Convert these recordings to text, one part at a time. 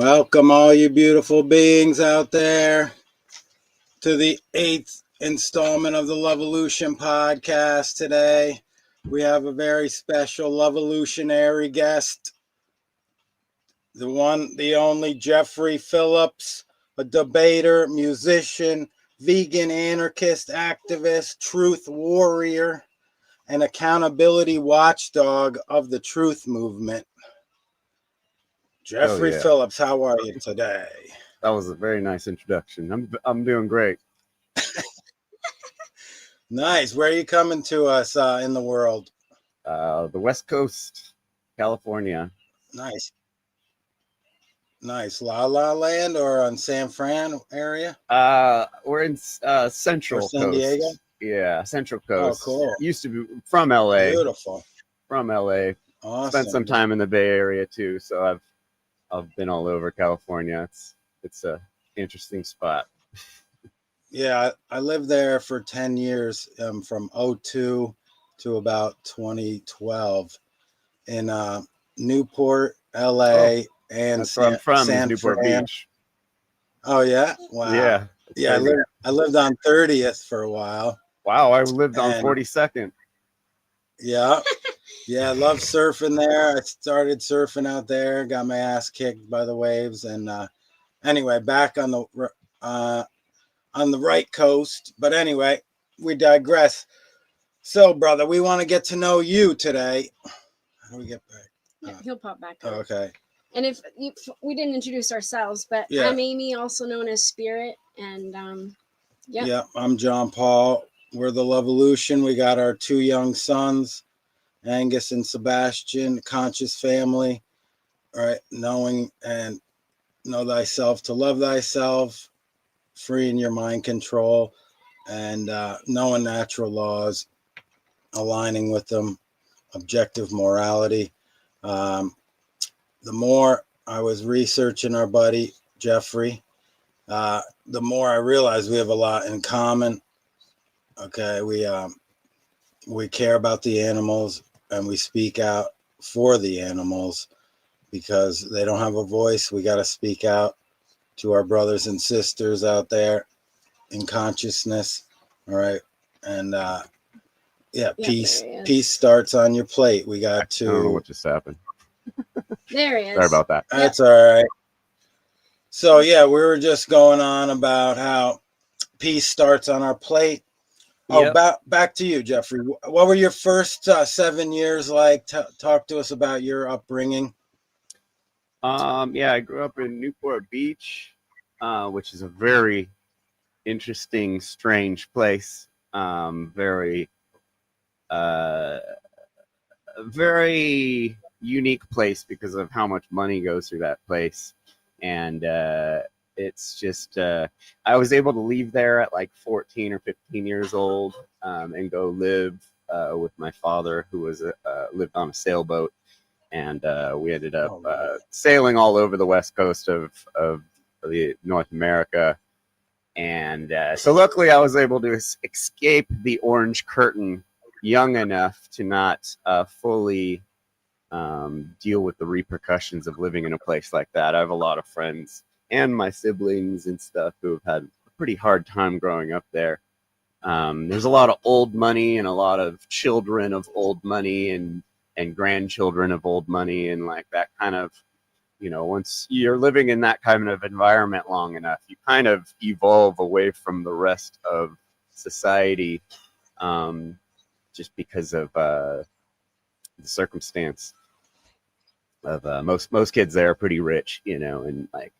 Welcome, all you beautiful beings out there, to the 8th installment of the LUTION podcast. Today, we have a very special Levolutionary guest, the one, the only Jeffrey Phillips, a debater, musician, vegan anarchist activist, truth warrior, and accountability watchdog of the truth movement. Jeffrey Phillips, how are you today? That was a very nice introduction. I'm doing great. Nice. Where are you coming to us in the world? The West Coast, California. Nice. La La Land or on San Fran area? We're in Central San Coast. Diego? Yeah, Central Coast. Oh, cool. Used to be from LA. Beautiful. From LA. Awesome. Spent some time in the Bay Area too, so I've been all over California. It's a interesting spot. Yeah, I lived there for 10 years, from 2002 to about 2012 in Newport, LA, and That's where I'm from, San Newport Fran. Beach. Oh yeah, wow. Yeah, I lived on 30th for a while. Wow, I lived on 42nd. Yeah. Yeah, I love surfing there. I started surfing out there, got my ass kicked by the waves, and anyway, back on the right coast. But anyway, we digress. So, brother, we want to get to know you today. How do we get back? Yeah, he'll pop back up. Okay. And if we didn't introduce ourselves, but yeah. I'm Amy, also known as Spirit, and yeah, I'm John Paul. We're the Levolution. We got our 2 young sons, Angus and Sebastian, conscious family, right? Knowing and know thyself to love thyself, freeing your mind control, and knowing natural laws, aligning with them, objective morality. The more I was researching our buddy Jeffrey, the more I realized we have a lot in common. Okay, we care about the animals, and we speak out for the animals because they don't have a voice. We got to speak out to our brothers and sisters out there in consciousness. All right. And peace starts on your plate. We got to. I don't know what just happened. There he is. Sorry about that. That's all right. So yeah, we were just going on about how peace starts on our plate. Yep. Oh, back to you, Jeffrey. What were your first 7 years like? Talk to us about your upbringing. Yeah, I grew up in Newport Beach, which is a very interesting, strange place. Very unique place because of how much money goes through that place. And it's just, I was able to leave there at like 14 or 15 years old and go live with my father, who was lived on a sailboat. And we ended up sailing all over the west coast of the North America. And so luckily I was able to escape the orange curtain young enough to not fully deal with the repercussions of living in a place like that. I have a lot of friends and my siblings and stuff who have had a pretty hard time growing up there. There's a lot of old money and a lot of children of old money and grandchildren of old money, and like that kind of, once you're living in that kind of environment long enough, you kind of evolve away from the rest of society, just because of the circumstance of most kids there are pretty rich, and like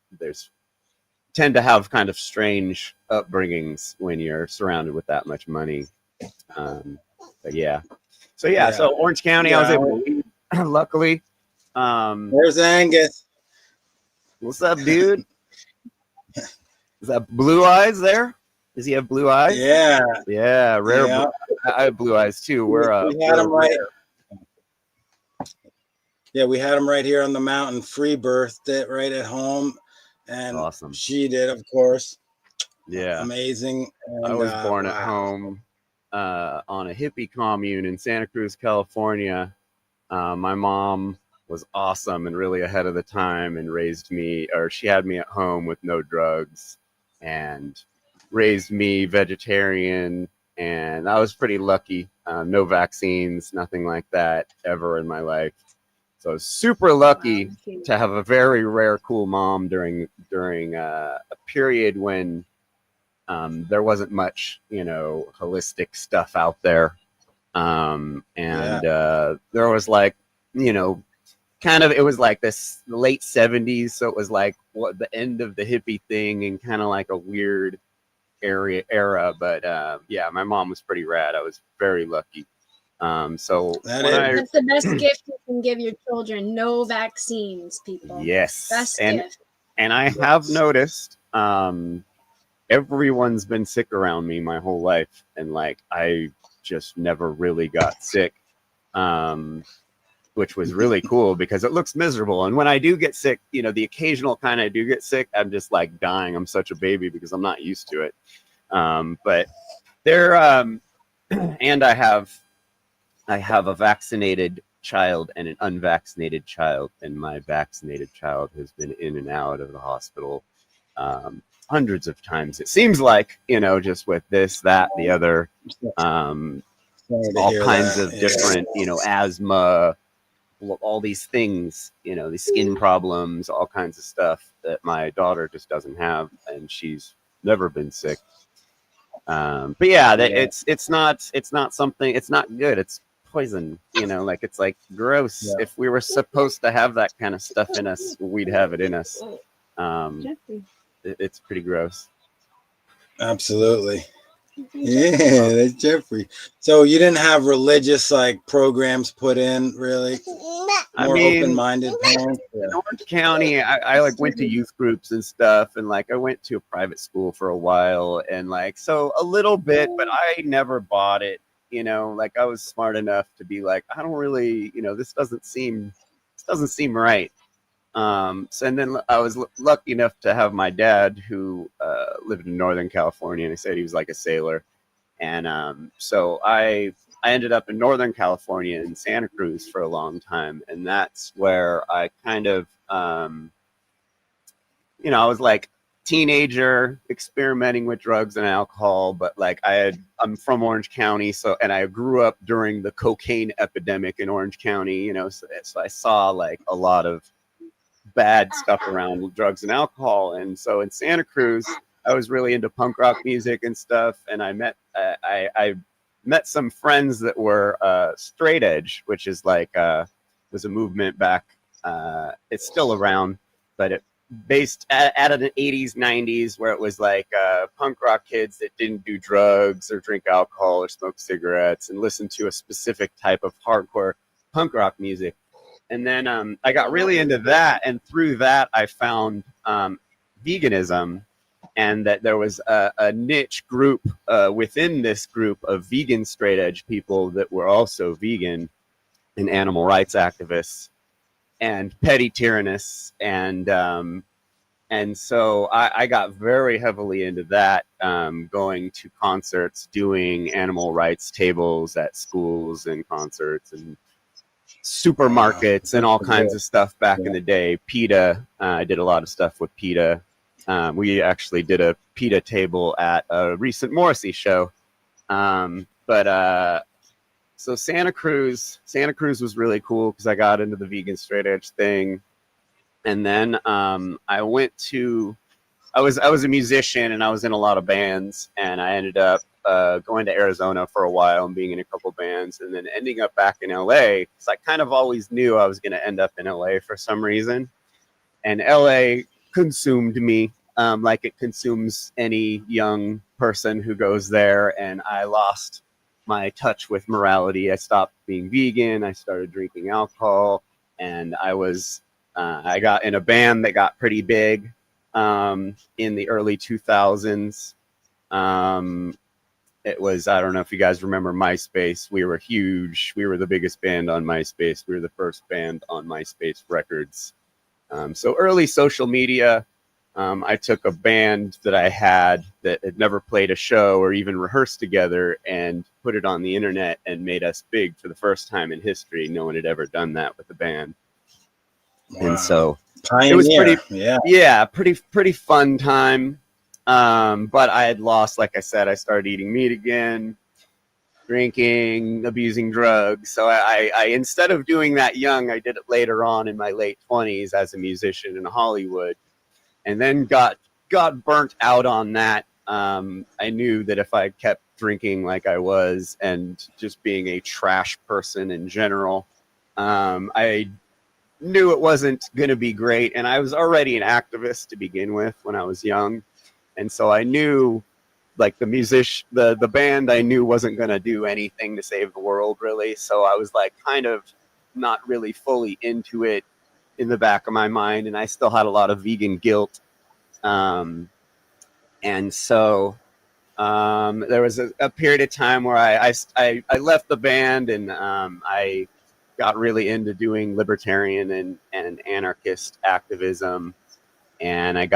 tend to have kind of strange upbringings when you're surrounded with that much money. But yeah. So Orange County, I was able to leave, luckily. There's Angus. What's up, dude? Is that blue eyes there? Does he have blue eyes? Yeah. Yeah, rare. Yeah. I have blue eyes too. We had him right. Yeah, we had him right here on the mountain. Free birthed right at home, and awesome. She did, of course. Yeah, amazing. And, I was born at home on a hippie commune in Santa Cruz, California. My mom was awesome and really ahead of the time, and raised me, or she had me at home with no drugs and raised me vegetarian. And I was pretty lucky. No vaccines, nothing like that ever in my life. So I was super lucky to have a very rare, cool mom during a period when there wasn't much, holistic stuff out there. There was like, kind of, it was like this late 70s. So it was like the end of the hippie thing and kind of like a weird era. But yeah, my mom was pretty rad. I was very lucky. So that's the best gift you can give your children. No vaccines, people. Yes. Best gift. And I have noticed, everyone's been sick around me my whole life. And like, I just never really got sick. Which was really cool because it looks miserable. And when I do get sick, the occasional kind I do get sick, I'm just like dying. I'm such a baby because I'm not used to it. But there, and I have a vaccinated child and an unvaccinated child, and my vaccinated child has been in and out of the hospital hundreds of times. It seems like, just with this, that, the other, all kinds of different, asthma, all these things, these skin problems, all kinds of stuff that my daughter just doesn't have, and she's never been sick. But yeah, it's not something, it's not good. It's poison, like it's like gross. Yeah. If we were supposed to have that kind of stuff in us, we'd have it in us. It's pretty gross. Absolutely. Yeah, that's Jeffrey. So you didn't have religious like programs put in, really? More open-minded parents? In Orange County, I like went to youth groups and stuff, and like I went to a private school for a while, and like so a little bit, but I never bought it. Like I was smart enough to be like, I don't really, this doesn't seem right. So, and then I was lucky enough to have my dad who lived in Northern California, and he said he was like a sailor. And so I ended up in Northern California in Santa Cruz for a long time. And that's where I kind of, I was like teenager experimenting with drugs and alcohol, but like I'm from Orange County. And I grew up during the cocaine epidemic in Orange County, so I saw like a lot of bad stuff around drugs and alcohol. And so in Santa Cruz, I was really into punk rock music and stuff. And I met some friends that were straight edge, which is like was a movement back. It's still around, but it based out of the 80s, 90s, where it was like punk rock kids that didn't do drugs or drink alcohol or smoke cigarettes and listen to a specific type of hardcore punk rock music. And then I got really into that, and through that I found veganism, and that there was a niche group within this group of vegan straight edge people that were also vegan and animal rights activists and petty tyrannists, and so I got very heavily into that, going to concerts, doing animal rights tables at schools and concerts and supermarkets and all kinds of stuff back in the day. PETA, I did a lot of stuff with PETA. We actually did a PETA table at a recent Morrissey show. So Santa Cruz was really cool because I got into the vegan straight edge thing. And then I was a musician, and I was in a lot of bands, and I ended up going to Arizona for a while and being in a couple bands, and then ending up back in LA because I kind of always knew I was going to end up in LA for some reason. And LA consumed me like it consumes any young person who goes there, and I lost my touch with morality. I stopped being vegan. I started drinking alcohol, and I got in a band that got pretty big in the early 2000s. It was, I don't know if you guys remember MySpace. We were huge. We were the biggest band on MySpace. We were the first band on MySpace Records. So early social media. I took a band that I had that had never played a show or even rehearsed together and put it on the internet and made us big for the first time in history. No one had ever done that with a band. And so Pioneer. it was pretty fun time. But I had lost, like I said, I started eating meat again, drinking, abusing drugs. So I instead of doing that young, I did it later on in my late 20s as a musician in Hollywood, and then got burnt out on that. I knew that if I kept drinking like I was and just being a trash person in general, I knew it wasn't going to be great. And I was already an activist to begin with when I was young. And so I knew, like, the band I knew wasn't going to do anything to save the world, really. So I was like kind of not really fully into it in the back of my mind. And I still had a lot of vegan guilt. And so there was a period of time where I left the band, and I got really into doing libertarian and anarchist activism. And I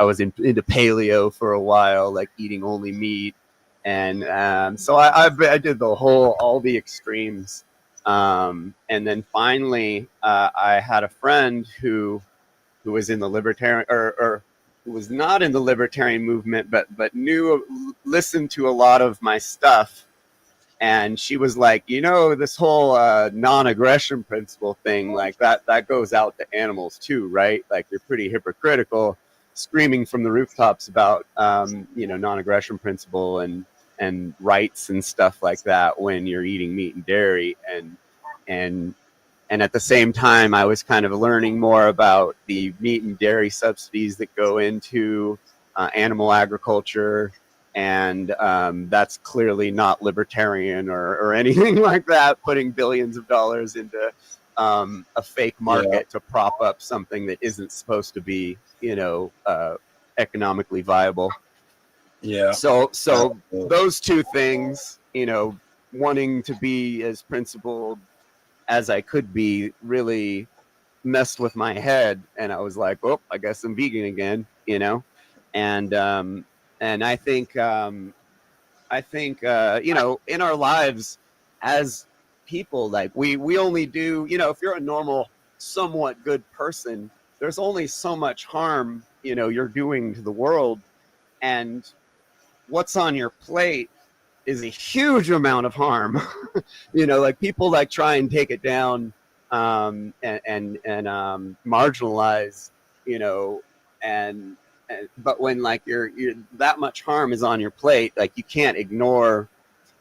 was into paleo for a while, like eating only meat. And so I did all the extremes. And then finally, I had a friend who was in the libertarian, or who was not in the libertarian movement, but listened to a lot of my stuff. And she was like, this whole non-aggression principle thing, like that goes out to animals too, right? Like, you're pretty hypocritical, screaming from the rooftops about non-aggression principle and rights and stuff like that when you're eating meat and dairy. And at the same time, I was kind of learning more about the meat and dairy subsidies that go into animal agriculture. And that's clearly not libertarian or anything like that, putting billions of dollars into a fake market to prop up something that isn't supposed to be, economically viable. Yeah. So those two things, wanting to be as principled as I could be, really messed with my head. And I was like, oh, I guess I'm vegan again, And I think, in our lives as people, like we only do, if you're a normal, somewhat good person, there's only so much harm, you're doing to the world. And what's on your plate is a huge amount of harm. Like, people like try and take it down and marginalize, but when like you're that much harm is on your plate, like you can't ignore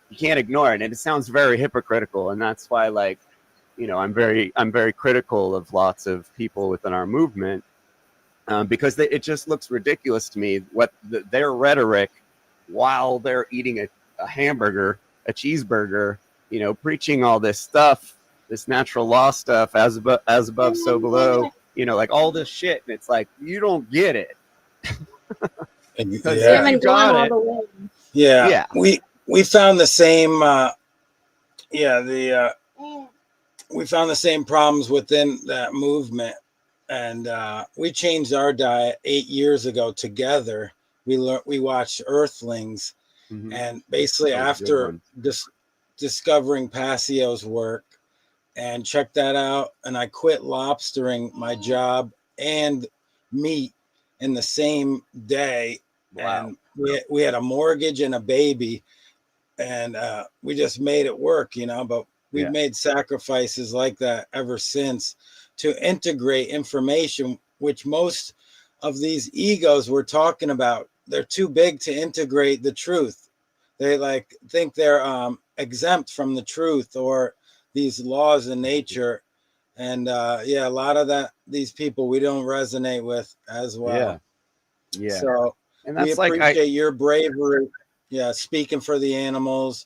it. And it sounds very hypocritical. And that's why, like, I'm very critical of lots of people within our movement, because it just looks ridiculous to me what their rhetoric while they're eating a hamburger, a cheeseburger, preaching all this stuff, this natural law stuff, as above, so below, like all this shit. And it's like, you don't get it. Yeah. You got all the way. Yeah. We found the same we found the same problems within that movement. And we changed our diet 8 years ago together. We watched Earthlings, and basically after discovering Passio's work and checked that out, and I quit lobstering, my job, and meat in the same day. Wow. And we had a mortgage and a baby, and we just made it work, but we've made sacrifices like that ever since to integrate information, which most of these egos we're talking about, they're too big to integrate the truth. They think they're exempt from the truth or these laws in nature. And a lot of these people we don't resonate with as well. Yeah. So and we appreciate your bravery. Yeah, speaking for the animals.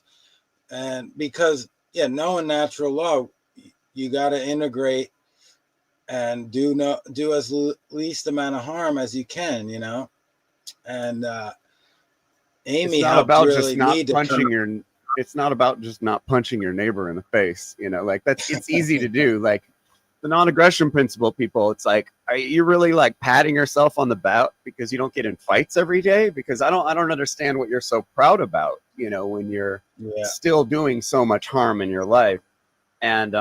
And because knowing natural law, you got to integrate and do as least amount of harm as you can, And Amy, it's not about really just not punching it's not about just not punching your neighbor in the face, like it's easy to do. Like, the non-aggression principle people, it's like, are you really like patting yourself on the back because you don't get in fights every day? Because I don't understand what you're so proud about, when you're still doing so much harm in your life. And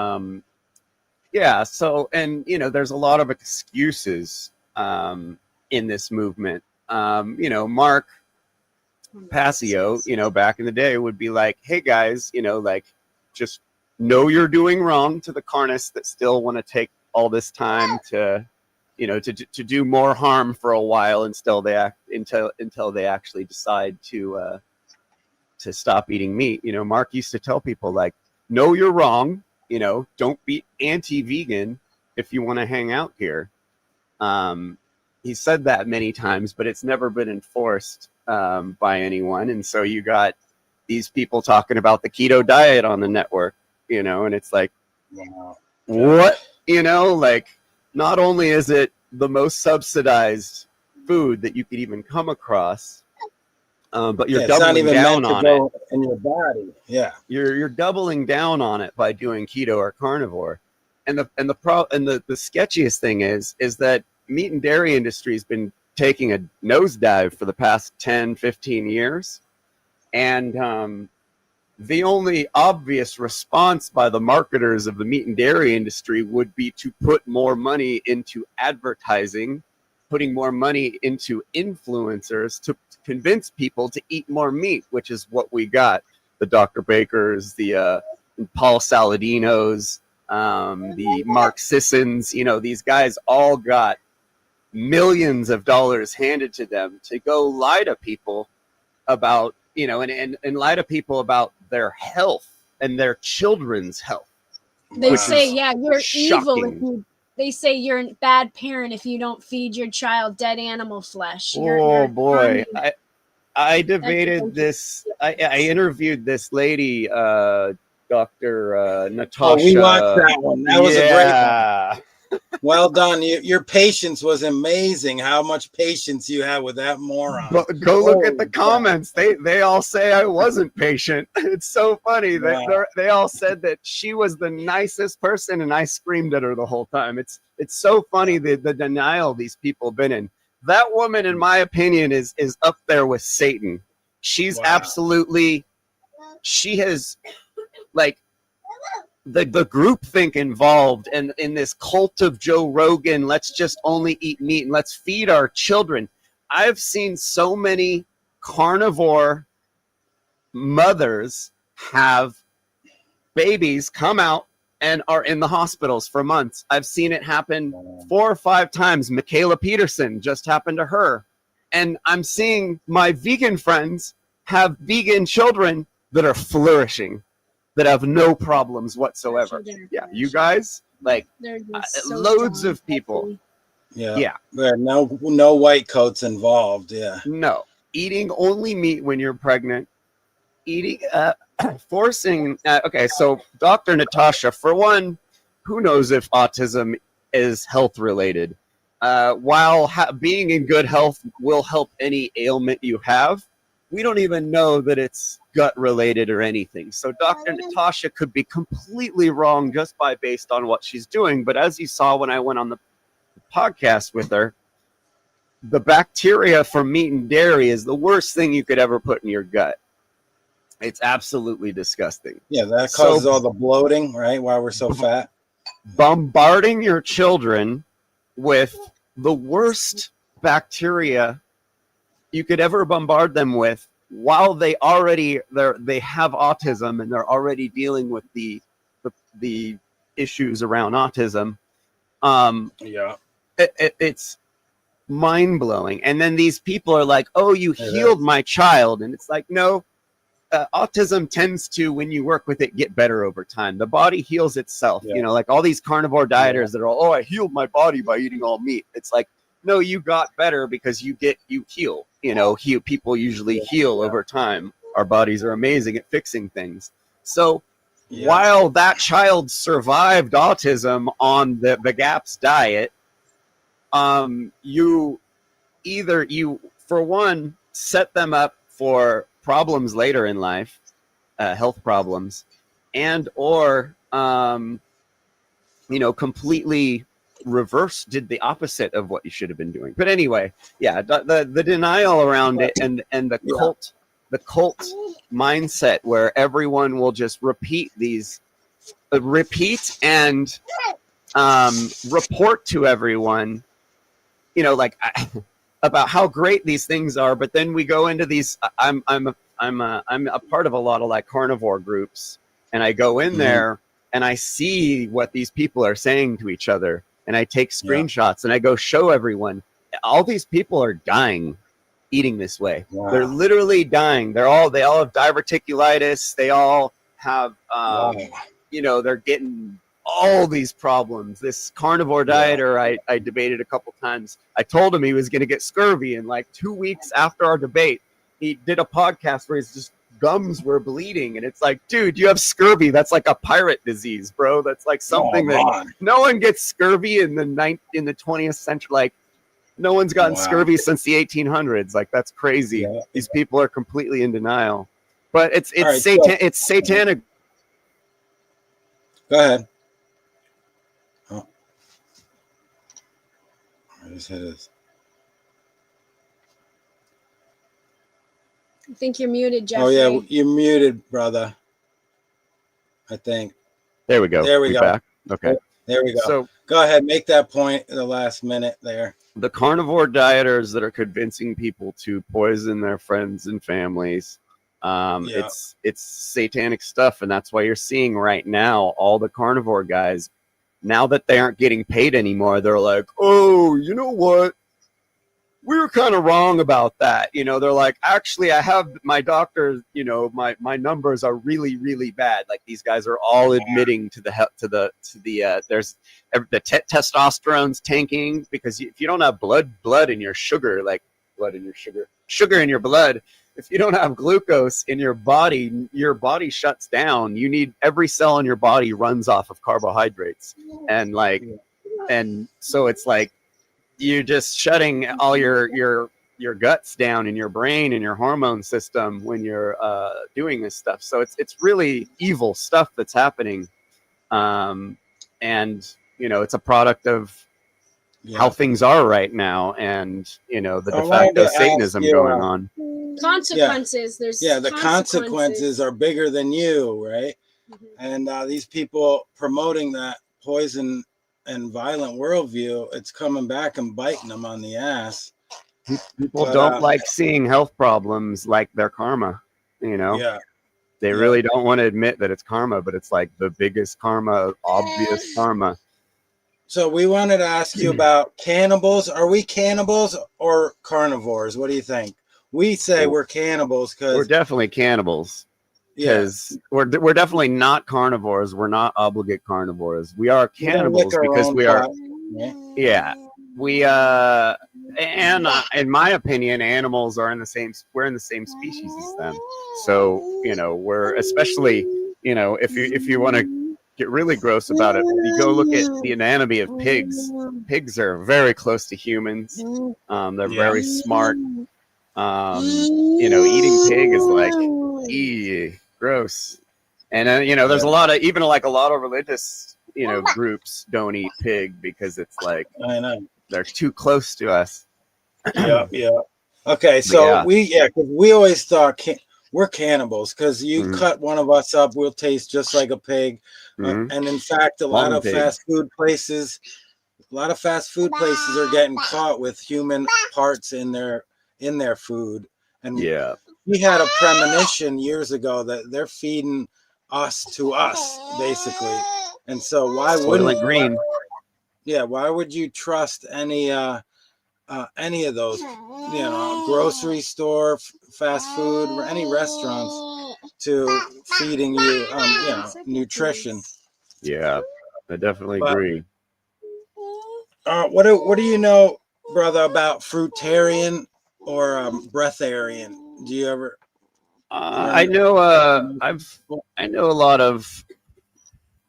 Yeah. So, and there's a lot of excuses in this movement. Mark Passio, back in the day would be like, hey guys, like just know you're doing wrong to the carnists that still want to take all this time to do more harm for a while until they actually decide to stop eating meat. Mark used to tell people like, know you're wrong, don't be anti-vegan if you want to hang out here. He said that many times, but it's never been enforced by anyone. And so you got these people talking about the keto diet on the network, and it's like, Wow. what? Like, not only is it the most subsidized food that you could even come across, but you're doubling down on it in your body. Yeah, you're doubling down on it by doing keto or carnivore. And the sketchiest thing is that meat and dairy industry has been taking a nosedive for the past 10, 15 years. And the only obvious response by the marketers of the meat and dairy industry would be to put more money into advertising, putting more money into influencers to convince people to eat more meat, which is what we got. The Dr. Bakers, the Paul Saladinos, the Mark Sissons, these guys all got millions of dollars handed to them to go lie to people about, and lie to people about their health and their children's health. They say, you're shocking. evil if you. They say you're a bad parent if you don't feed your child dead animal flesh. Boy, I debated this. I interviewed this lady, Dr. Natasha. Oh, we watched that one. That was a great one. Well done. Your patience was amazing. How much patience you had with that moron. But go look at the comments. They all say I wasn't patient. It's so funny that they all said that she was the nicest person, and I screamed at her the whole time. It's so funny the denial these people have been in. That woman, in my opinion, is up there with Satan. She's absolutely. She has like. The groupthink involved and in this cult of Joe Rogan, let's just only eat meat and let's feed our children. I've seen so many carnivore mothers have babies come out and are in the hospitals for months. I've seen it happen 4 or 5 times. Michaela Peterson just happened to her. And I'm seeing my vegan friends have vegan children that are flourishing, that have no problems whatsoever. Yeah, you guys, like loads of people. Yeah. There are no white coats involved. Yeah. No. Eating only meat when you're pregnant. Eating, forcing. Okay, so Dr. Natasha, for one, who knows if autism is health related? While being in good health will help any ailment you have, we don't even know that it's gut related or anything. So Dr. Natasha could be completely wrong just based on what she's doing. But as you saw when I went on the podcast with her, the bacteria from meat and dairy is the worst thing you could ever put in your gut. It's absolutely disgusting. Yeah, that causes all the bloating, right? Why we're so fat. Bombarding your children with the worst bacteria you could ever bombard them with while they have autism and they're already dealing with the issues around autism. It's mind-blowing. And then these people are like, oh, you healed my child. And it's like, no, autism tends to, when you work with it, get better over time. The body heals itself. Like all these carnivore dieters that are, oh, I healed my body by eating all meat. It's like, no, you got better because you heal. People usually heal over time. Our bodies are amazing at fixing things. So while that child survived autism on the GAPS diet, you for one set them up for problems later in life, health problems, and or completely did the opposite of what you should have been doing. But anyway, the denial around it and the cult mindset where everyone will just repeat and report to everyone, you know, like about how great these things are. But then we go into these. I'm a part of a lot of like carnivore groups, and I go in there and I see what these people are saying to each other, and I take screenshots and I go show everyone. All these people are dying eating this way. Wow. They're literally dying. They all have diverticulitis. They all have, you know, they're getting all these problems. This carnivore dieter I debated a couple times. I told him he was going to get scurvy, and like 2 weeks after our debate, he did a podcast where his just gums were bleeding, and it's like, dude, you have scurvy. That's like a pirate disease, bro. That's like something that no one gets scurvy in the 20th century. Like, no one's gotten scurvy since the 1800s. Like, that's crazy. Yeah. These people are completely in denial. But it's satanic. Go ahead. Oh. I just hit this. I think you're muted, Jeffrey. Oh yeah, you're muted, brother. I think. There we go. There we go. Back? Okay. There we go. So go ahead, make that point in the last minute there. The carnivore dieters that are convincing people to poison their friends and families, it's satanic stuff, and that's why you're seeing right now all the carnivore guys, now that they aren't getting paid anymore, they're like, oh, you know what? We were kind of wrong about that. You know, they're like, actually, I have my doctor, you know, my numbers are really, really bad. Like, these guys are all admitting to the testosterone's tanking, because if you don't have blood in your sugar, like sugar in your blood, if you don't have glucose in your body shuts down. You need, every cell in your body runs off of carbohydrates. And like, and so it's like, you're just shutting all your guts down in your brain and your hormone system when you're doing this stuff. So it's really evil stuff that's happening. And, you know, it's a product of how things are right now, and, you know, the de facto Satanism going on. Consequences. There's the consequences are bigger than you, right? Mm-hmm. And these people promoting that poison and violent worldview, it's coming back and biting them on the ass. People don't like seeing health problems like their karma, you know. They really don't want to admit that it's karma, but it's like the biggest karma, obvious karma. So we wanted to ask you about cannibals. Are we cannibals or carnivores? What do you think? We say we're cannibals because we're definitely cannibals. Because we're definitely not carnivores. We're not obligate carnivores. We are cannibals because we are. We and in my opinion, animals are in the same. We're in the same species as them. So, you know, we're, especially, you know, if you want to get really gross about it, you go look at the anatomy of pigs. Pigs are very close to humans. They're very smart. You know, eating pig is like, gross. And you know, there's a lot of religious, you know, groups don't eat pig because it's like, I know, they're too close to us. Okay, so because we always thought we're cannibals because you cut one of us up, we'll taste just like a pig. And in fact, a lot of fast food places are getting caught with human parts in their food. And we had a premonition years ago that they're feeding us to us, basically. And so why would you trust any of those, you know, grocery store, fast food, or any restaurants to feeding you, you know, nutrition? Yeah, I definitely agree. What do you know, brother, about fruitarian or breatharian? Do you ever? I know. I know a lot of.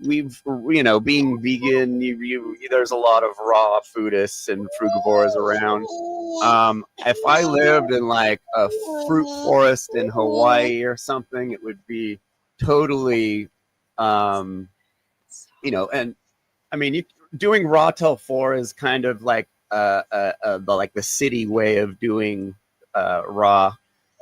You know, being vegan, there's a lot of raw foodists and frugivores around. If I lived in like a fruit forest in Hawaii or something, it would be totally, you know, and I mean, doing raw till 4 is kind of like the city way of doing raw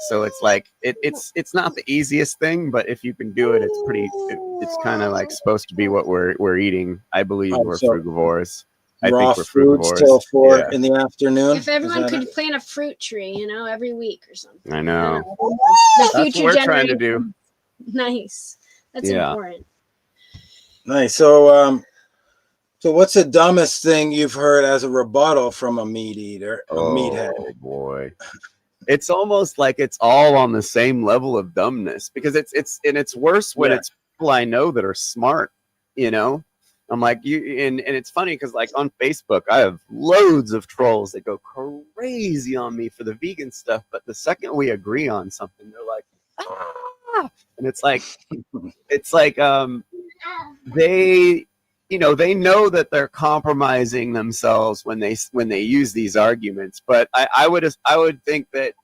So it's like it's not the easiest thing, but if you can do it, it's kind of like supposed to be what we're eating. I believe we're so frugivores. I raw think we're foods frugivores. till 4 Yeah. in the afternoon. If everyone could plant a fruit tree, every week or something. I know. The That's what future we're trying to do. generation. Nice. That's Yeah. important. Nice. So, so what's the dumbest thing you've heard as a rebuttal from a meat eater, a meathead? Oh boy. It's almost like it's all on the same level of dumbness, because it's worse when it's people I know that are smart, I'm like, and it's funny because like on Facebook, I have loads of trolls that go crazy on me for the vegan stuff. But the second we agree on something, they're like, ah, and it's like they, they know that they're compromising themselves when they use these arguments. But I would think that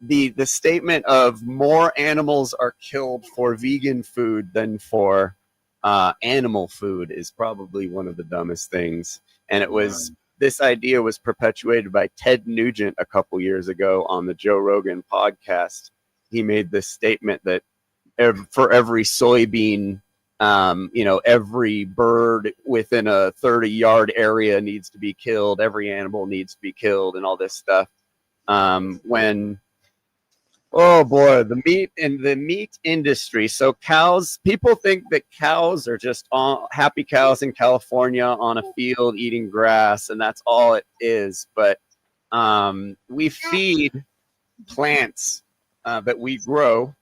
the statement of more animals are killed for vegan food than for animal food is probably one of the dumbest things. And this idea was perpetuated by Ted Nugent a couple years ago on the Joe Rogan podcast. He made this statement that for every soybean, every bird within a 30-yard area needs to be killed. Every animal needs to be killed, and all this stuff. Oh boy, the meat industry. So cows, people think that cows are just happy cows in California on a field eating grass, and that's all it is. But we feed plants that we grow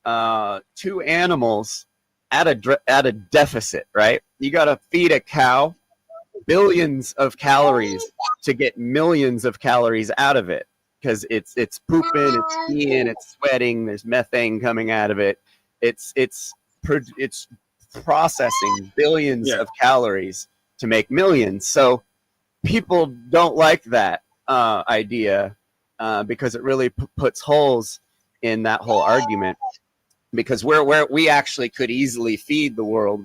to animals at a deficit, right? You got to feed a cow billions of calories to get millions of calories out of it. Because it's pooping, it's peeing, it's sweating. There's methane coming out of it. It's processing billions of calories to make millions. So people don't like that idea because it really puts holes in that whole argument. Because we actually could easily feed the world.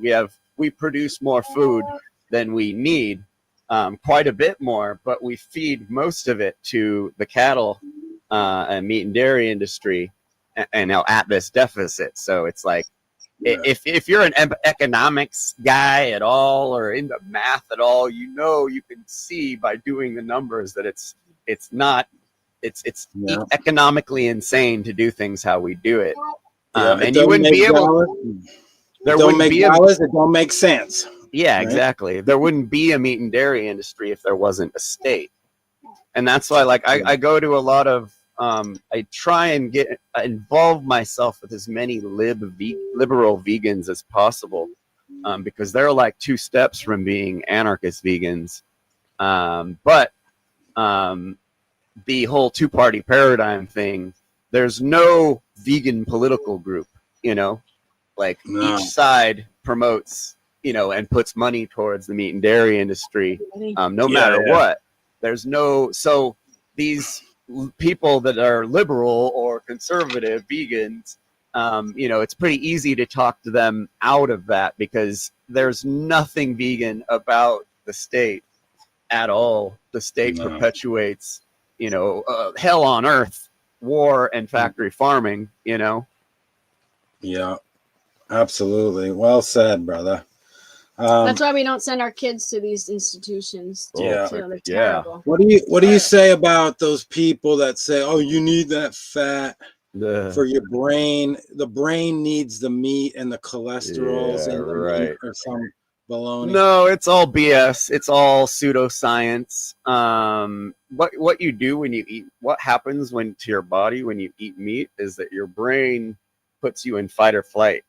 We produce more food than we need. Quite a bit more, but we feed most of it to the cattle and meat and dairy industry, and now at this deficit. So it's like, if you're an economics guy at all or into math at all, you can see by doing the numbers that it's economically insane to do things how we do it. And you wouldn't be able. There wouldn't be dollars. It don't make sense. Yeah, right? Exactly. There wouldn't be a meat and dairy industry if there wasn't a state. And that's why, like, I go to a lot of, I try and involve myself with as many liberal vegans as possible, because they're like 2 steps from being anarchist vegans. But the whole 2-party paradigm thing, there's no vegan political group, like each side promotes and puts money towards the meat and dairy industry, no matter what. There's so these people that are liberal or conservative vegans, it's pretty easy to talk to them out of that, because there's nothing vegan about the state at all. The state perpetuates, hell on earth, war and factory farming, Yeah, absolutely. Well said, brother. That's why we don't send our kids to these institutions. They're terrible. What do you say about those people that say, "Oh, you need that fat for your brain. The brain needs the meat and the cholesterols in the meat," or some baloney? No, it's all BS. It's all pseudoscience. What you do when you eat, what happens to your body when you eat meat is that your brain puts you in fight or flight.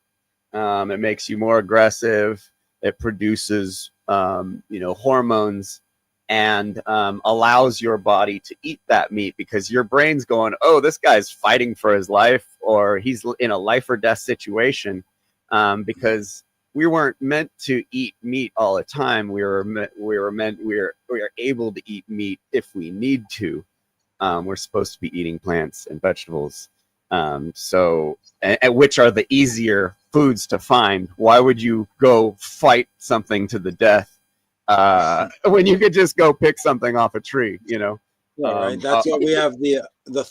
It makes you more aggressive. It produces, hormones, and allows your body to eat that meat, because your brain's going, oh, this guy's fighting for his life, or he's in a life or death situation, because we weren't meant to eat meat all the time. We are able to eat meat if we need to. We're supposed to be eating plants and vegetables. Which are the easier foods to find. Why would you go fight something to the death when you could just go pick something off a tree? Right. That's why we have the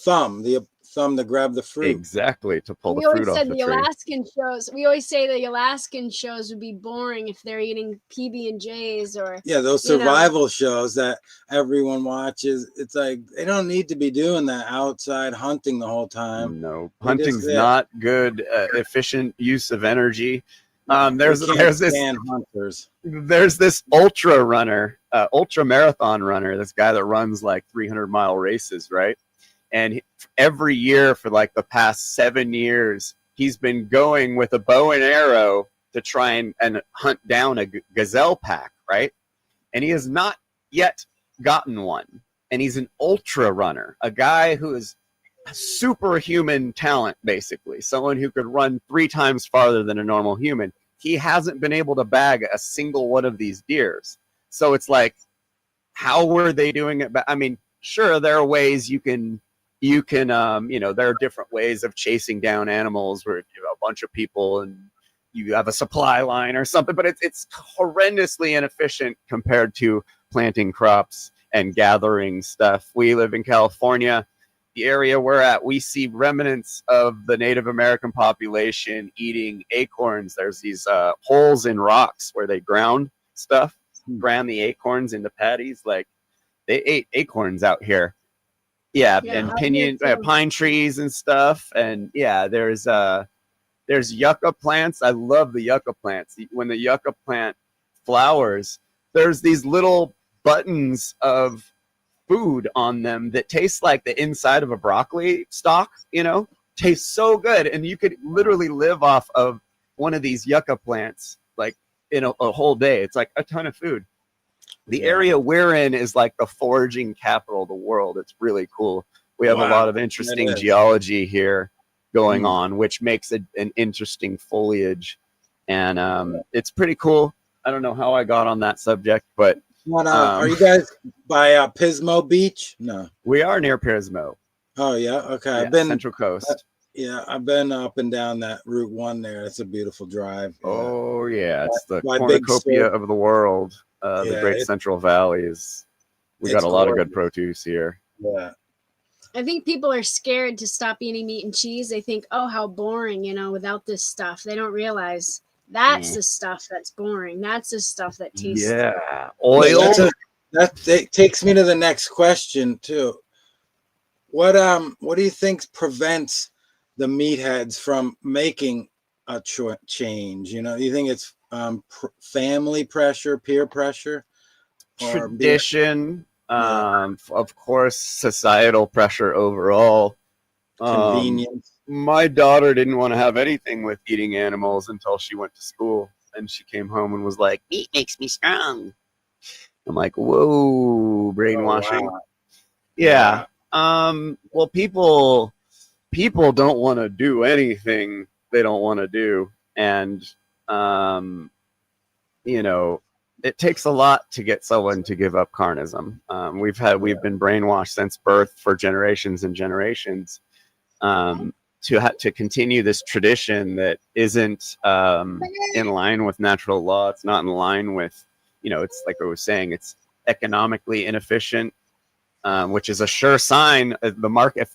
thumb to grab the fruit. Exactly, to pull We the always fruit off said the the tree. Alaskan shows. We always say the Alaskan shows would be boring if they're eating PB&Js or Yeah, those survival shows that everyone watches. It's like they don't need to be doing that outside hunting the whole time. No, They just- hunting's not good, efficient use of energy. We There's can't this stand hunters. there's this ultra runner, ultra marathon runner, this guy that runs like 300-mile races, right? And every year for like the past 7 years, he's been going with a bow and arrow to try and hunt down a gazelle pack, right? And he has not yet gotten one. And he's an ultra runner, a guy who is superhuman talent, basically, someone who could run 3 times farther than a normal human. He hasn't been able to bag a single one of these deers. So it's like, how were they doing it? I mean, sure, there are ways you can, there are different ways of chasing down animals where you have a bunch of people and you have a supply line or something, but it's horrendously inefficient compared to planting crops and gathering stuff. We live in California. The area we're at, we see remnants of the Native American population eating acorns. There's these holes in rocks where they ground the acorns into patties. Like, they ate acorns out here. Yeah, and pine trees and stuff. And yeah, there's yucca plants. I love the yucca plants. When the yucca plant flowers, there's these little buttons of food on them that taste like the inside of a broccoli stalk, tastes so good. And you could literally live off of one of these yucca plants like in a whole day. It's like a ton of food. The area we're in is like the foraging capital of the world. It's really cool. We have a lot of interesting geology here going on, which makes it an interesting foliage. And it's pretty cool. I don't know how I got on that subject, but are you guys by Pismo Beach? No, we are near Pismo. Oh yeah, okay. Yeah, I've been Central Coast. I've been up and down that Route 1 there. It's a beautiful drive. Oh yeah, it's the cornucopia of the world. The Great Central Valley we got a lot of good produce here. Yeah. I think people are scared to stop eating meat and cheese. They think, oh, how boring, without this stuff. They don't realize that's the stuff that's boring. That's the stuff that tastes. Yeah, oil. That takes me to the next question too. What do you think prevents the meatheads from making a change? You think it's family pressure, peer pressure, or tradition? Of course, societal pressure overall. Convenience. My daughter didn't want to have anything with eating animals until she went to school, and she came home and was like, "Meat makes me strong." I'm like, "Whoa, brainwashing." Oh, wow. Yeah. Well, people don't want to do anything they don't want to do, and it takes a lot to get someone to give up carnism. We've been brainwashed since birth for generations and generations to continue this tradition that isn't in line with natural law. It's not in line with, it's like I was saying, it's economically inefficient, which is a sure sign. If the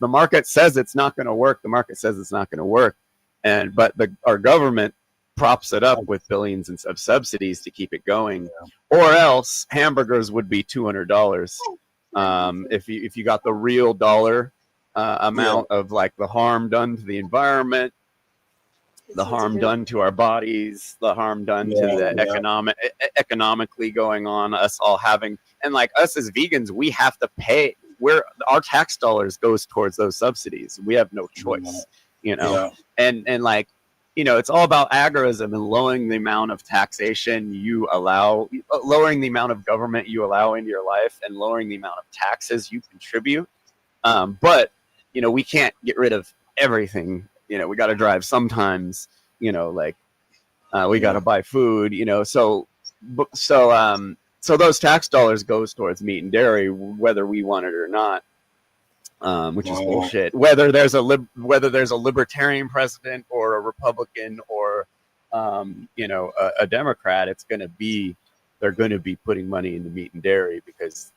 market says it's not going to work, the market says it's not going to work. But our government props it up with billions of subsidies to keep it going, or else hamburgers would be $200 if you got the real dollar amount of like the harm done to the environment, the harm done to our bodies, the harm done to the economically going on, us all having, and like us as vegans, we have to pay. Our tax dollars goes towards those subsidies. We have no choice, and like. It's all about agorism and lowering the amount of taxation you allow, lowering the amount of government you allow into your life, and lowering the amount of taxes you contribute. But, we can't get rid of everything. We got to drive sometimes, we got to buy food, so those tax dollars goes towards meat and dairy, whether we want it or not. Which is bullshit. Whether there's a libertarian president or a Republican or a Democrat, they're going to be putting money into meat and dairy because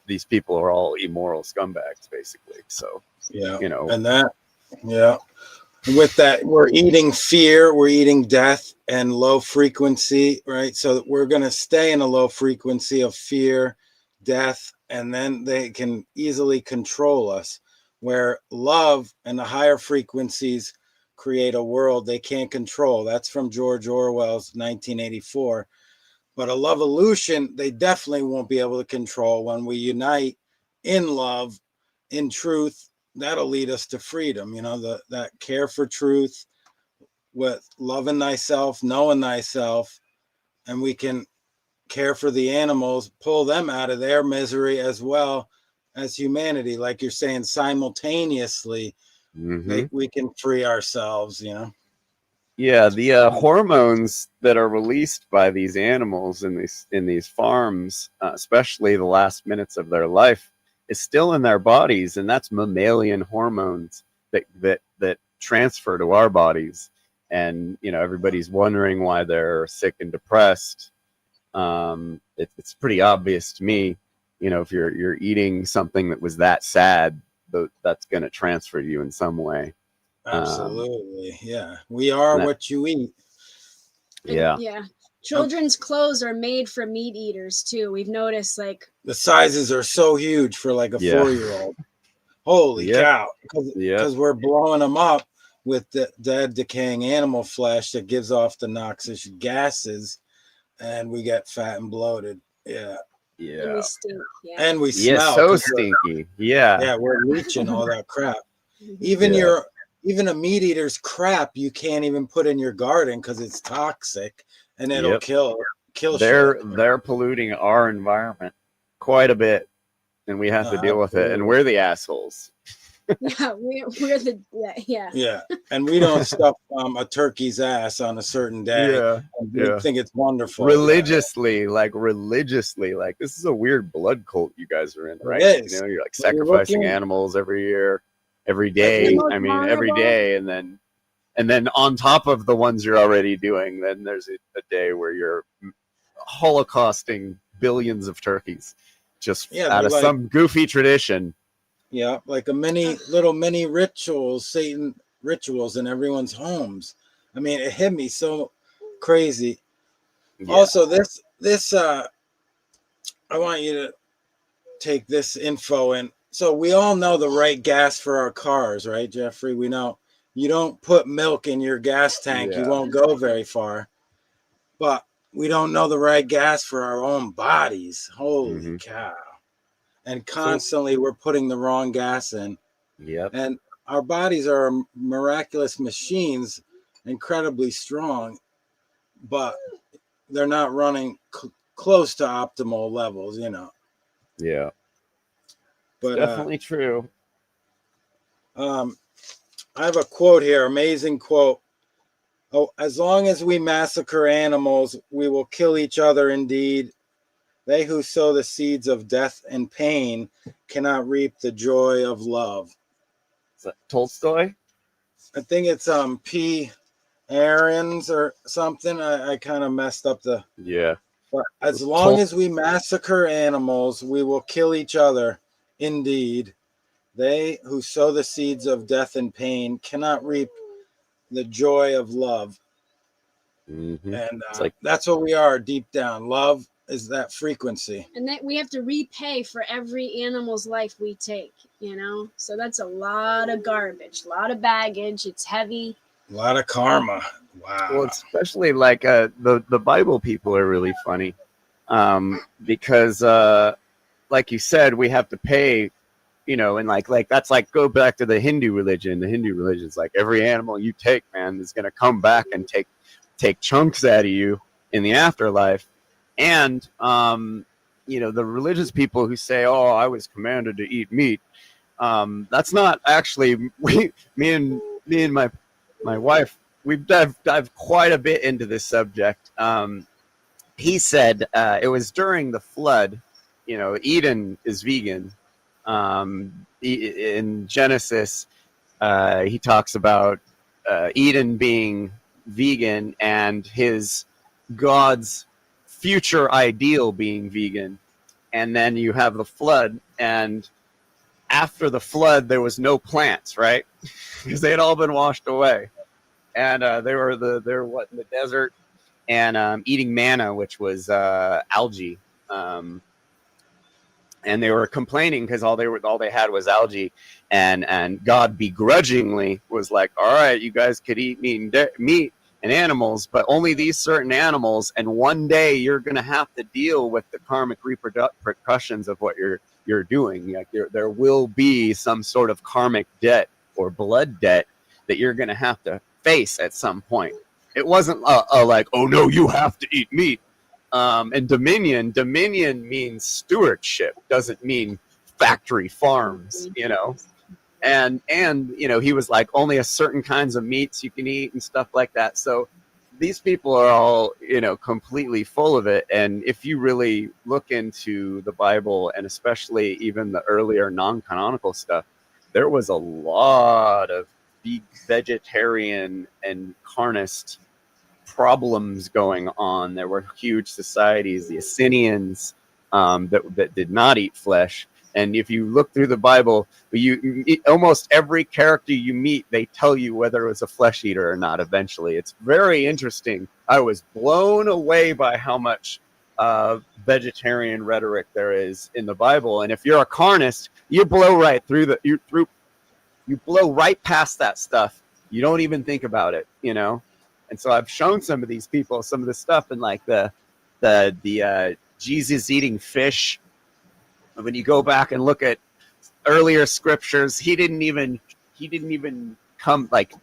these people are all immoral scumbags, basically. So Yeah. You know. And that, yeah. With that, we're eating fear, we're eating death and low frequency, right? So we're going to stay in a low frequency of fear, death, and then they can easily control us. Where love and the higher frequencies create a world they can't control. That's from George Orwell's 1984. But a Lovolution, they definitely won't be able to control. When we unite in love, in truth, that'll lead us to freedom. You know, that care for truth with loving thyself, knowing thyself, and we can care for the animals, pull them out of their misery as well as humanity. Like you're saying, simultaneously, we can free ourselves, you know? Yeah, the hormones that are released by these animals in these farms, especially the last minutes of their life, is still in their bodies, and that's mammalian hormones that transfer to our bodies. And you know, everybody's wondering why they're sick and depressed. It's pretty obvious to me. You know, if you're eating something that was that sad, that's going to transfer to you in some way. Absolutely. Yeah. We are what you eat. Yeah. Yeah. Children's clothes are made for meat eaters too. We've noticed, like, the sizes are so huge for like a 4-year-old. Holy cow. Because we're blowing them up with the dead, decaying animal flesh that gives off the noxious gases, and we get fat and bloated. Yeah. Yeah. And we stink. Yeah. And we smell. So stinky. Yeah, we're leaching all that crap. Even even a meat eater's crap you can't even put in your garden because it's toxic and it'll kill they're polluting our environment quite a bit, and we have to deal with it, and we're the assholes. Yeah, we're the and we don't stuff a turkey's ass on a certain day. We think it's wonderful religiously, like this is a weird blood cult you guys are in, right? You know, you're like sacrificing animals every day. I mean, every day, and then on top of the ones you're already doing, then there's a day where you're holocausting billions of turkeys just out of some goofy tradition. Yeah, like mini rituals, Satan rituals in everyone's homes. I mean, it hit me so crazy. Yeah. Also, this I want you to take this info in. So we all know the right gas for our cars, right, Jeffrey? We know you don't put milk in your gas tank, you won't go very far. But we don't know the right gas for our own bodies. Holy cow. And constantly we're putting the wrong gas in. Yep. And our bodies are miraculous machines, incredibly strong, but they're not running close to optimal levels, you know. Yeah. But definitely true. I have a quote here, amazing quote. Oh, as long as we massacre animals, we will kill each other indeed. They who sow the seeds of death and pain cannot reap the joy of love. Is that Tolstoy? I think it's P. Aarons or something. I kind of messed up the. Yeah. But as long as we massacre animals, we will kill each other. Indeed, they who sow the seeds of death and pain cannot reap the joy of love. And that's what we are deep down. Love is that frequency, and that we have to repay for every animal's life we take, you know. So that's a lot of garbage, a lot of baggage. It's heavy, a lot of karma. Wow. Well, especially like the Bible people are really funny, because like you said, we have to pay, you know, and like that's like, go back to the Hindu religion. The Hindu religion is like, every animal you take, man, is gonna come back and take chunks out of you in the afterlife. And you know, the religious people who say, "Oh, I was commanded to eat meat," that's not actually me and my wife. We've dived quite a bit into this subject. He said it was during the flood. You know, Eden is vegan. In Genesis, he talks about Eden being vegan and his God's future ideal being vegan. And then you have the flood, and after the flood, there was no plants, right? Because they had all been washed away, and they were in the desert and eating manna, which was algae. And they were complaining because all they had was algae, and God begrudgingly was like, all right, you guys could eat meat and animals, but only these certain animals, and one day you're going to have to deal with the karmic repercussions of what you're doing. Like there will be some sort of karmic debt or blood debt that you're going to have to face at some point. It wasn't like, oh no, you have to eat meat. And dominion means stewardship, doesn't mean factory farms, you know. And you know, he was like, only a certain kinds of meats you can eat and stuff like that. So these people are all, you know, completely full of it. And if you really look into the Bible, and especially even the earlier non-canonical stuff, there was a lot of vegetarian and carnist problems going on. There were huge societies, the Essenians, that did not eat flesh. And if you look through the Bible, almost every character you meet, they tell you whether it was a flesh eater or not eventually. It's very interesting. I was blown away by how much vegetarian rhetoric there is in the Bible. And if you're a carnist, you blow right through you blow right past that stuff. You don't even think about it, you know? And so I've shown some of these people some of the stuff, and like the Jesus eating fish. When you go back and look at earlier scriptures, he didn't even come, like,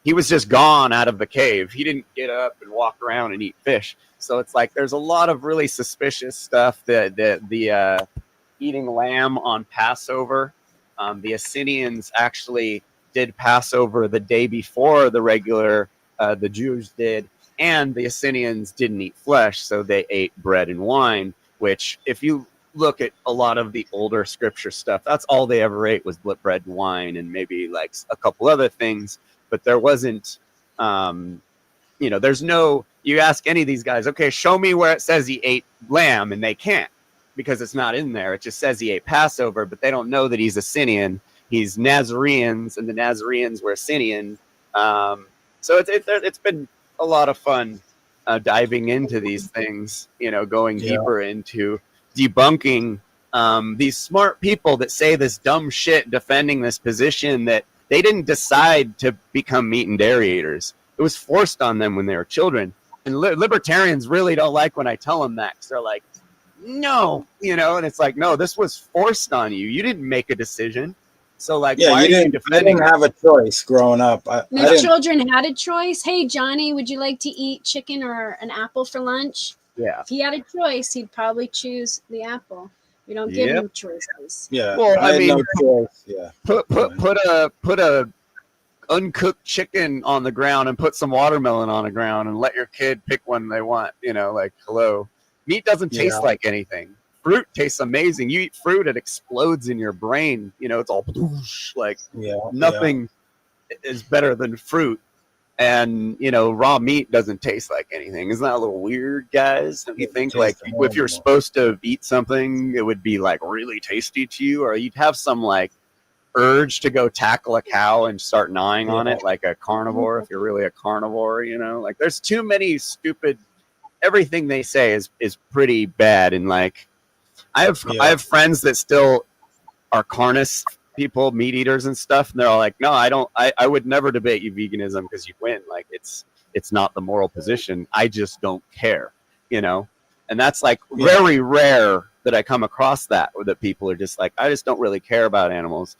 he was just gone out of the cave. He didn't get up and walk around and eat fish. So it's like there's a lot of really suspicious stuff. The eating lamb on Passover. The Essenians actually did Passover the day before the regular the Jews did, and the Essenians didn't eat flesh, so they ate bread and wine, which if you look at a lot of the older scripture stuff, that's all they ever ate was bread and wine and maybe like a couple other things. But there wasn't, you know, there's no, you ask any of these guys, okay, show me where it says he ate lamb, and they can't because it's not in there. It just says he ate Passover, but they don't know that he's Essenian. He's Nazareans, and the Nazareans were Essenian. So it's been a lot of fun diving into these things, you know, going deeper into debunking these smart people that say this dumb shit, defending this position that they didn't decide to become meat and dairy eaters. It was forced on them when they were children. And libertarians really don't like when I tell them that, because they're like, no, you know, and it's like, no, this was forced on you. You didn't make a decision. So, like, why are you defending? You didn't have a choice growing up. The children had a choice. Hey, Johnny, would you like to eat chicken or an apple for lunch? Yeah. If he had a choice, he'd probably choose the apple. We don't give him choices. Yeah. Well, I mean, no choice. Yeah. Put a uncooked chicken on the ground and put some watermelon on the ground and let your kid pick one they want. You know, like, hello. Meat doesn't taste like anything. Fruit tastes amazing. You eat fruit, it explodes in your brain. You know, it's all like nothing is better than fruit. And, you know, raw meat doesn't taste like anything. Isn't that a little weird, guys? Don't you think, like, if you're supposed to eat something, it would be, like, really tasty to you? Or you'd have some, like, urge to go tackle a cow and start gnawing on it like a carnivore, if you're really a carnivore, you know? Like, there's too many stupid... Everything they say is pretty bad. And, like, I have friends that still are carnist people, meat eaters and stuff, and they're all like, no, I would never debate you veganism because you win. Like, it's not the moral position. I just don't care, you know? And that's like very rare that I come across that, or that people are just like, I just don't really care about animals.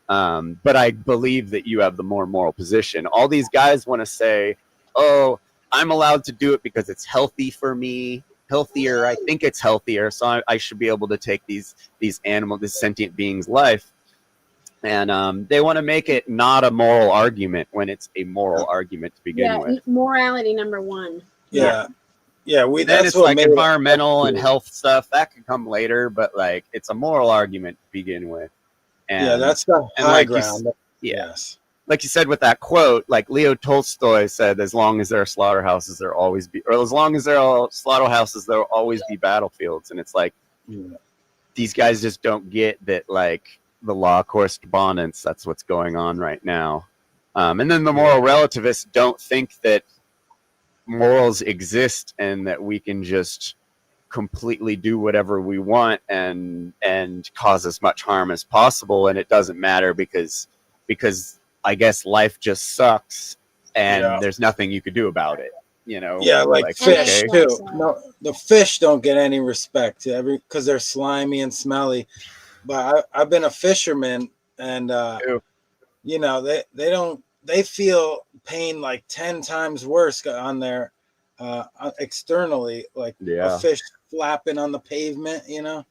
But I believe that you have the more moral position. All these guys want to say, oh, I'm allowed to do it because it's healthy for me. Healthier, I think it's healthier, so I should be able to take these animals, this sentient being's life. And they want to make it not a moral argument when it's a moral argument to begin with. Morality number one. Yeah. Then that's it's like environmental and health stuff that could come later, but like it's a moral argument to begin with. And, that's the high ground. Yes. Like you said with that quote, like Leo Tolstoy said, as long as there are slaughterhouses, there'll always be, or as long as there are slaughterhouses, there'll always be battlefields. And it's like, these guys just don't get that, like, the law of correspondence. That's what's going on right now. And then the moral relativists don't think that morals exist and that we can just completely do whatever we want and cause as much harm as possible, and it doesn't matter because I guess life just sucks and there's nothing you could do about it, you know. Like fish okay. too. No, the fish don't get any respect because they're slimy and smelly. But I've been a fisherman, and you know, they feel pain like 10 times worse on their externally, like a fish flapping on the pavement, you know.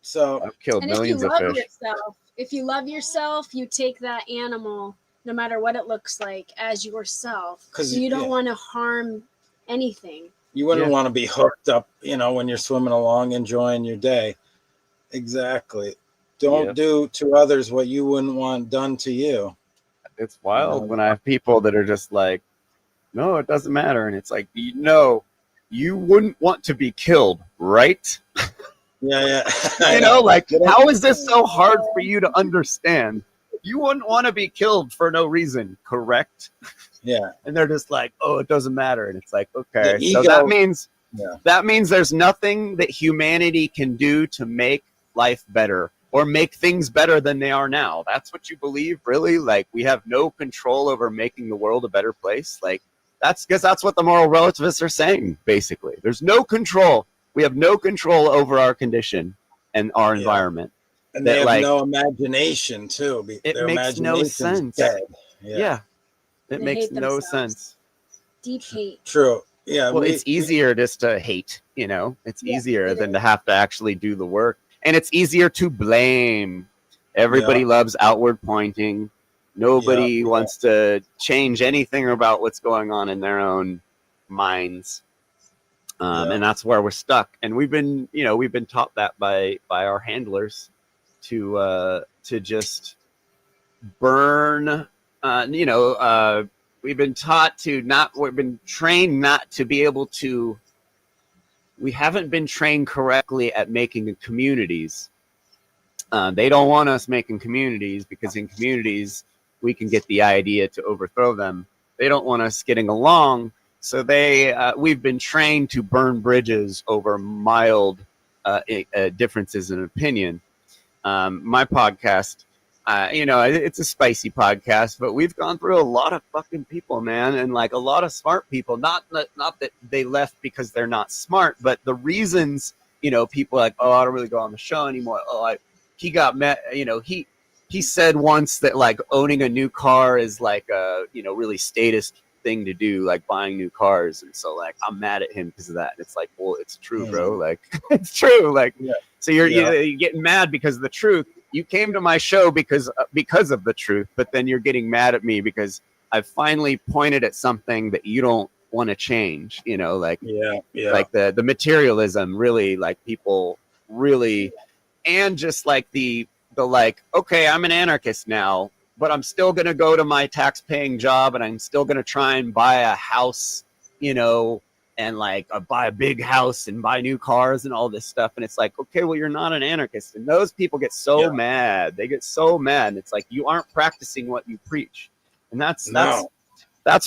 So I've killed and millions of fish. If you love yourself, you take that animal, no matter what it looks like, as yourself. So you don't want to harm anything. You wouldn't want to be hooked up, you know, when you're swimming along, enjoying your day. Exactly. Don't do to others what you wouldn't want done to you. It's wild when I have people that are just like, no, it doesn't matter. And it's like, no, you wouldn't want to be killed, right? Yeah. You know, like, how is this so hard for you to understand? You wouldn't want to be killed for no reason, correct? Yeah. And they're just like, oh, it doesn't matter. And it's like, okay, so that means there's nothing that humanity can do to make life better or make things better than they are now. That's what you believe, really? Like, we have no control over making the world a better place? Like, that's what the moral relativists are saying, basically. There's no control. We have no control over our condition and our environment. And they have no imagination, too. It makes no sense. Yeah. It makes no sense. Deep hate. True. Yeah. Well, it's easier just to hate, you know? It's easier than to have to actually do the work. And it's easier to blame. Everybody loves outward pointing. Nobody wants to change anything about what's going on in their own minds. And that's where we're stuck. And we've been taught that by our handlers to just burn. We've been trained not to be able to. We haven't been trained correctly at making communities. They don't want us making communities because in communities we can get the idea to overthrow them. They don't want us getting along, so we've been trained to burn bridges over mild differences in opinion. My podcast, it's a spicy podcast, but we've gone through a lot of fucking people, man, and like a lot of smart people. Not that they left because they're not smart, but the reasons, people are like, oh, I don't really go on the show anymore. Oh, he got met, he said once that like owning a new car is like a, really statist thing to do, like buying new cars. And so like, I'm mad at him because of that. And it's like, well, it's true, bro. Like it's true. Like, so you're getting mad because of the truth. You came to my show because of the truth, but then you're getting mad at me because I've finally pointed at something that you don't want to change, like the materialism, really, like people really, and just like the like, okay, I'm an anarchist now, but I'm still going to go to my tax-paying job and I'm still going to try and buy a house, and like buy a big house and buy new cars and all this stuff. And it's like, okay, well, you're not an anarchist. And those people get so mad. They get so mad. And it's like, you aren't practicing what you preach. And that's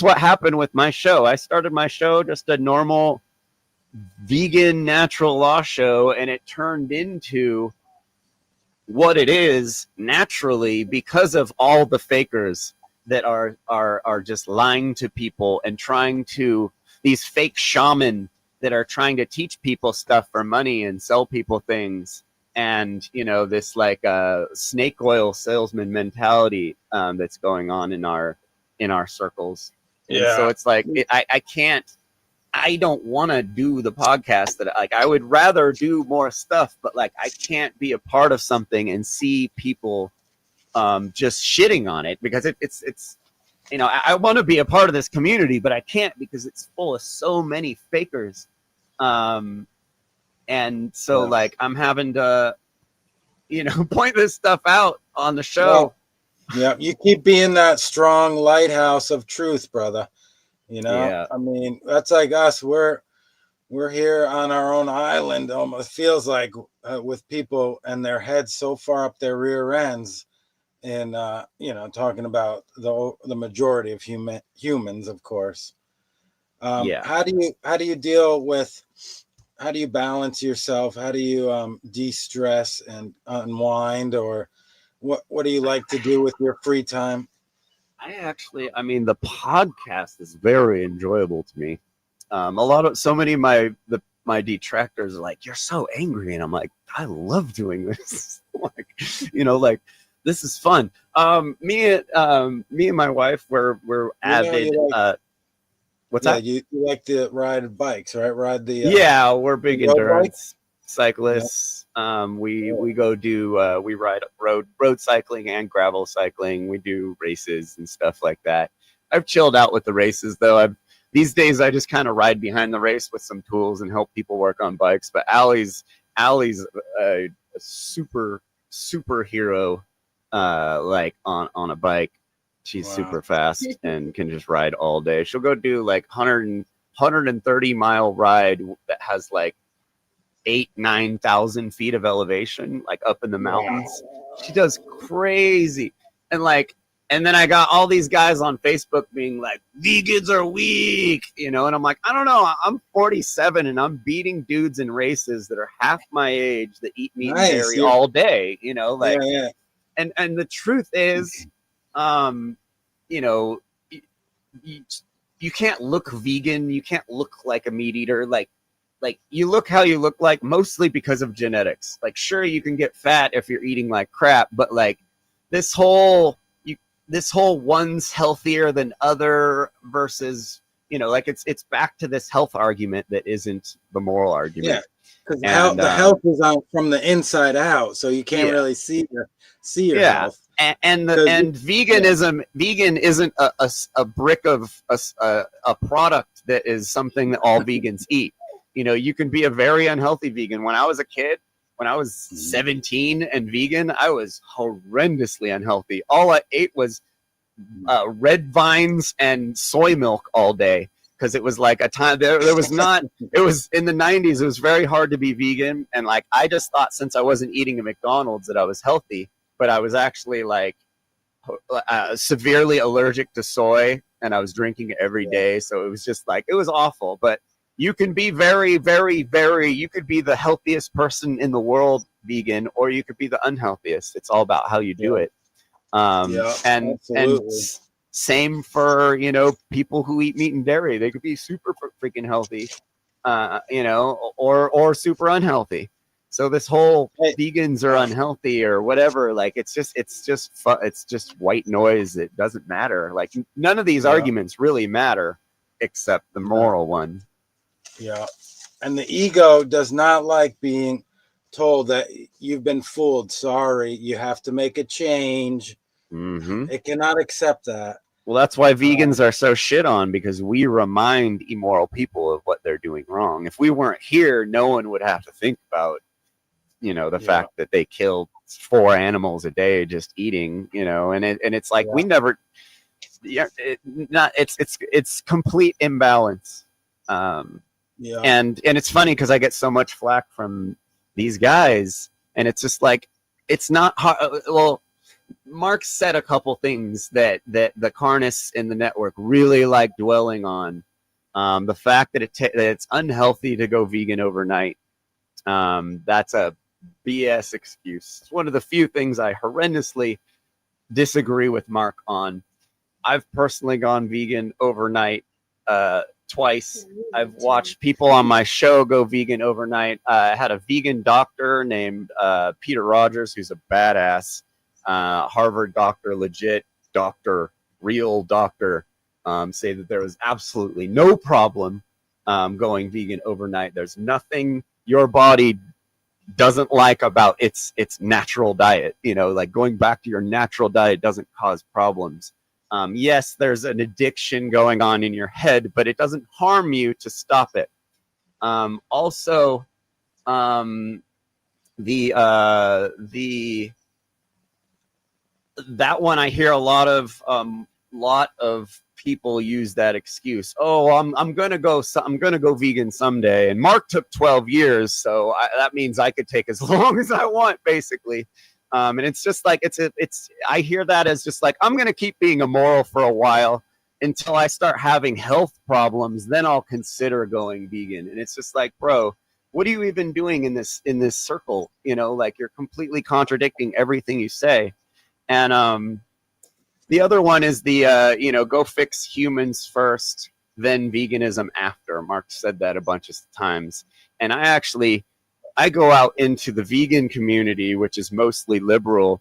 what happened with my show. I started my show just a normal vegan natural law show, and it turned into what it is naturally because of all the fakers that are just lying to people and trying to, these fake shaman that are trying to teach people stuff for money and sell people things. And, this like snake oil salesman mentality that's going on in our circles. And so it's like, I don't want to do the podcast that like, I would rather do more stuff, but like, I can't be a part of something and see people just shitting on it because it's, I want to be a part of this community, but I can't because it's full of so many fakers. And so like, I'm having to, point this stuff out on the show. Yeah. You keep being that strong lighthouse of truth, brother. I mean, that's like us. we're here on our own island. Almost feels like with people and their heads so far up their rear ends, and talking about the majority of humans, of course. Yeah. How do you deal with? How do you balance yourself? How do you de-stress and unwind, or what do you like to do with your free time? I mean, the podcast is very enjoyable to me. So many of my detractors are like, "You're so angry," and I'm like, "I love doing this." Like, like this is fun. Me and my wife, we're avid. What's that? You like to ride bikes, right? Ride the Yeah, we're big road endurance cyclists. We go do we ride road cycling and gravel cycling. We do races and stuff like that. I've chilled out with the races though. These days I just kind of ride behind the race with some tools and help people work on bikes. But Allie's a superhero like on a bike. She's super fast and can just ride all day. She'll go do like 130-mile ride that has like 9,000 feet of elevation, like up in the mountains. She does crazy. And then I got all these guys on Facebook being like, vegans are weak, and I'm like, I don't know. I'm 47 and I'm beating dudes in races that are half my age that eat meat and dairy all day, And the truth is, you can't look vegan. You can't look like a meat eater. Like you look how you look like mostly because of genetics. Like, sure, you can get fat if you're eating like crap, but like this whole one's healthier than other versus, it's back to this health argument that isn't the moral argument. Yeah, because the health is out from the inside out, so you can't really see your health. And veganism, vegan isn't a brick of a product that is something that all vegans eat. You can be a very unhealthy vegan. When I was a kid, when I was 17 and vegan, I was horrendously unhealthy. All I ate was red vines and soy milk all day, because it was like a time there was not. It was in the 90s. It was very hard to be vegan, and like I just thought since I wasn't eating a McDonald's that I was healthy, but I was actually like severely allergic to soy, and I was drinking it every day. So it was just like, it was awful. But you can be very, very, very, you could be the healthiest person in the world vegan, or you could be the unhealthiest. It's all about how you do it. And same for, people who eat meat and dairy. They could be super freaking healthy, or super unhealthy. So this whole vegans are unhealthy or whatever, like it's just white noise. It doesn't matter. Like none of these arguments really matter except the moral one. Yeah. And the ego does not like being told that you've been fooled. Sorry, you have to make a change. Mm-hmm. It cannot accept that. Well, that's why vegans are so shit on, because we remind immoral people of what they're doing wrong. If we weren't here, no one would have to think about, the fact that they killed 4 animals a day just eating, and it's like we never, it's complete imbalance. And it's funny because I get so much flack from these guys, and it's just like, it's not hard. Well, Mark said a couple things that the Carnists in the network really like dwelling on. The fact that it's unhealthy to go vegan overnight. That's a BS excuse. It's one of the few things I horrendously disagree with Mark on. I've personally gone vegan overnight twice. I've watched people on my show go vegan overnight. I had a vegan doctor named Peter Rogers, who's a badass, Harvard doctor, legit doctor, real doctor, say that there was absolutely no problem going vegan overnight. There's nothing your body doesn't like about its natural diet. Like going back to your natural diet doesn't cause problems. Yes, there's an addiction going on in your head, but it doesn't harm you to stop it. Also, that one I hear a lot of people use that excuse. Oh, I'm gonna go vegan someday, and Mark took 12 years, so that means I could take as long as I want, basically. And it's just like I hear that as just like, I'm gonna keep being immoral for a while until I start having health problems, then I'll consider going vegan. And it's just like, bro, what are you even doing in this circle? You know, like, you're completely contradicting everything you say. And the other one is the go fix humans first, then veganism after. Mark said that a bunch of times. And I go out into the vegan community, which is mostly liberal.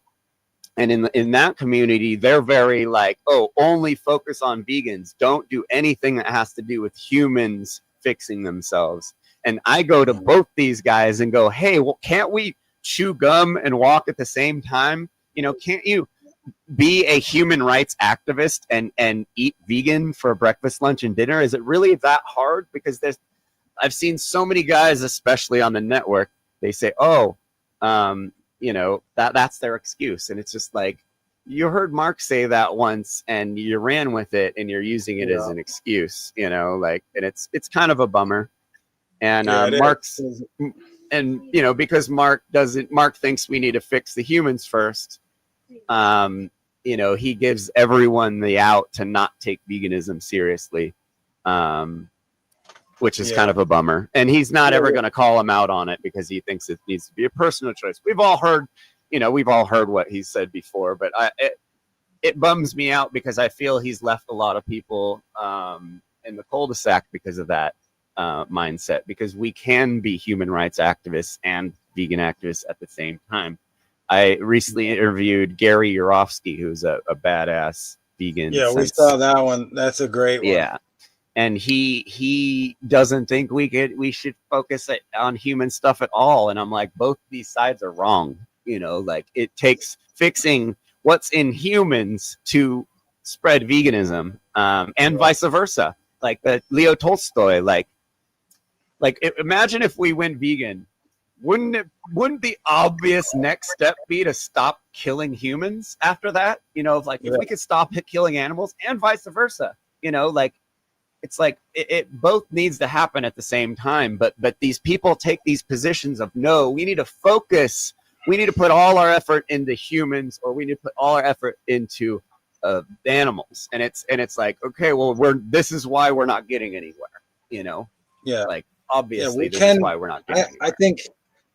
And in that community, they're very like, oh, only focus on vegans. Don't do anything that has to do with humans fixing themselves. And I go to both these guys and go, hey, well, can't we chew gum and walk at the same time? You know, can't you be a human rights activist and eat vegan for breakfast, lunch, and dinner? Is it really that hard? Because I've seen so many guys, especially on the network, they say, oh, that's their excuse. And it's just like, you heard Mark say that once and you ran with it and you're using it as an excuse, and it's kind of a bummer. And Mark's, and because Mark thinks we need to fix the humans first. He gives everyone the out to not take veganism seriously, which is kind of a bummer. And he's not ever going to call him out on it because he thinks it needs to be a personal choice. We've all heard what he said before, but it bums me out because I feel he's left a lot of people in the cul-de-sac because of that mindset, because we can be human rights activists and vegan activists at the same time. I recently interviewed Gary Yourofsky, who's a badass vegan. Yeah, we saw that one. That's a great one. Yeah. And he doesn't think we should focus on human stuff at all. And I'm like, both these sides are wrong. Like, it takes fixing what's in humans to spread veganism, and vice versa. Like the Leo Tolstoy, like imagine if we went vegan. Wouldn't the obvious next step be to stop killing humans after that? If we could stop killing animals, and vice versa, it's like it both needs to happen at the same time. But these people take these positions of, no, we need to focus. We need to put all our effort into humans, or we need to put all our effort into animals. And it's like, okay, well, this is why we're not getting anywhere. Yeah. Like, obviously, this is why we're not getting anywhere. I think,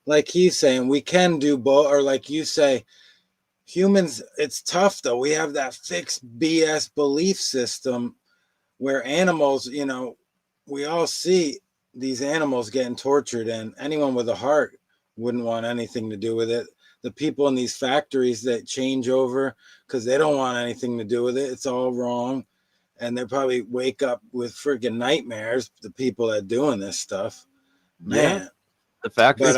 like he's saying, we can do both, or like you say, humans, it's tough though. We have that fixed BS belief system where animals, we all see these animals getting tortured, and anyone with a heart wouldn't want anything to do with it. The people in these factories that change over because they don't want anything to do with it. It's all wrong. And they probably wake up with freaking nightmares, the people that doing this stuff. Man. Yeah. The fact is,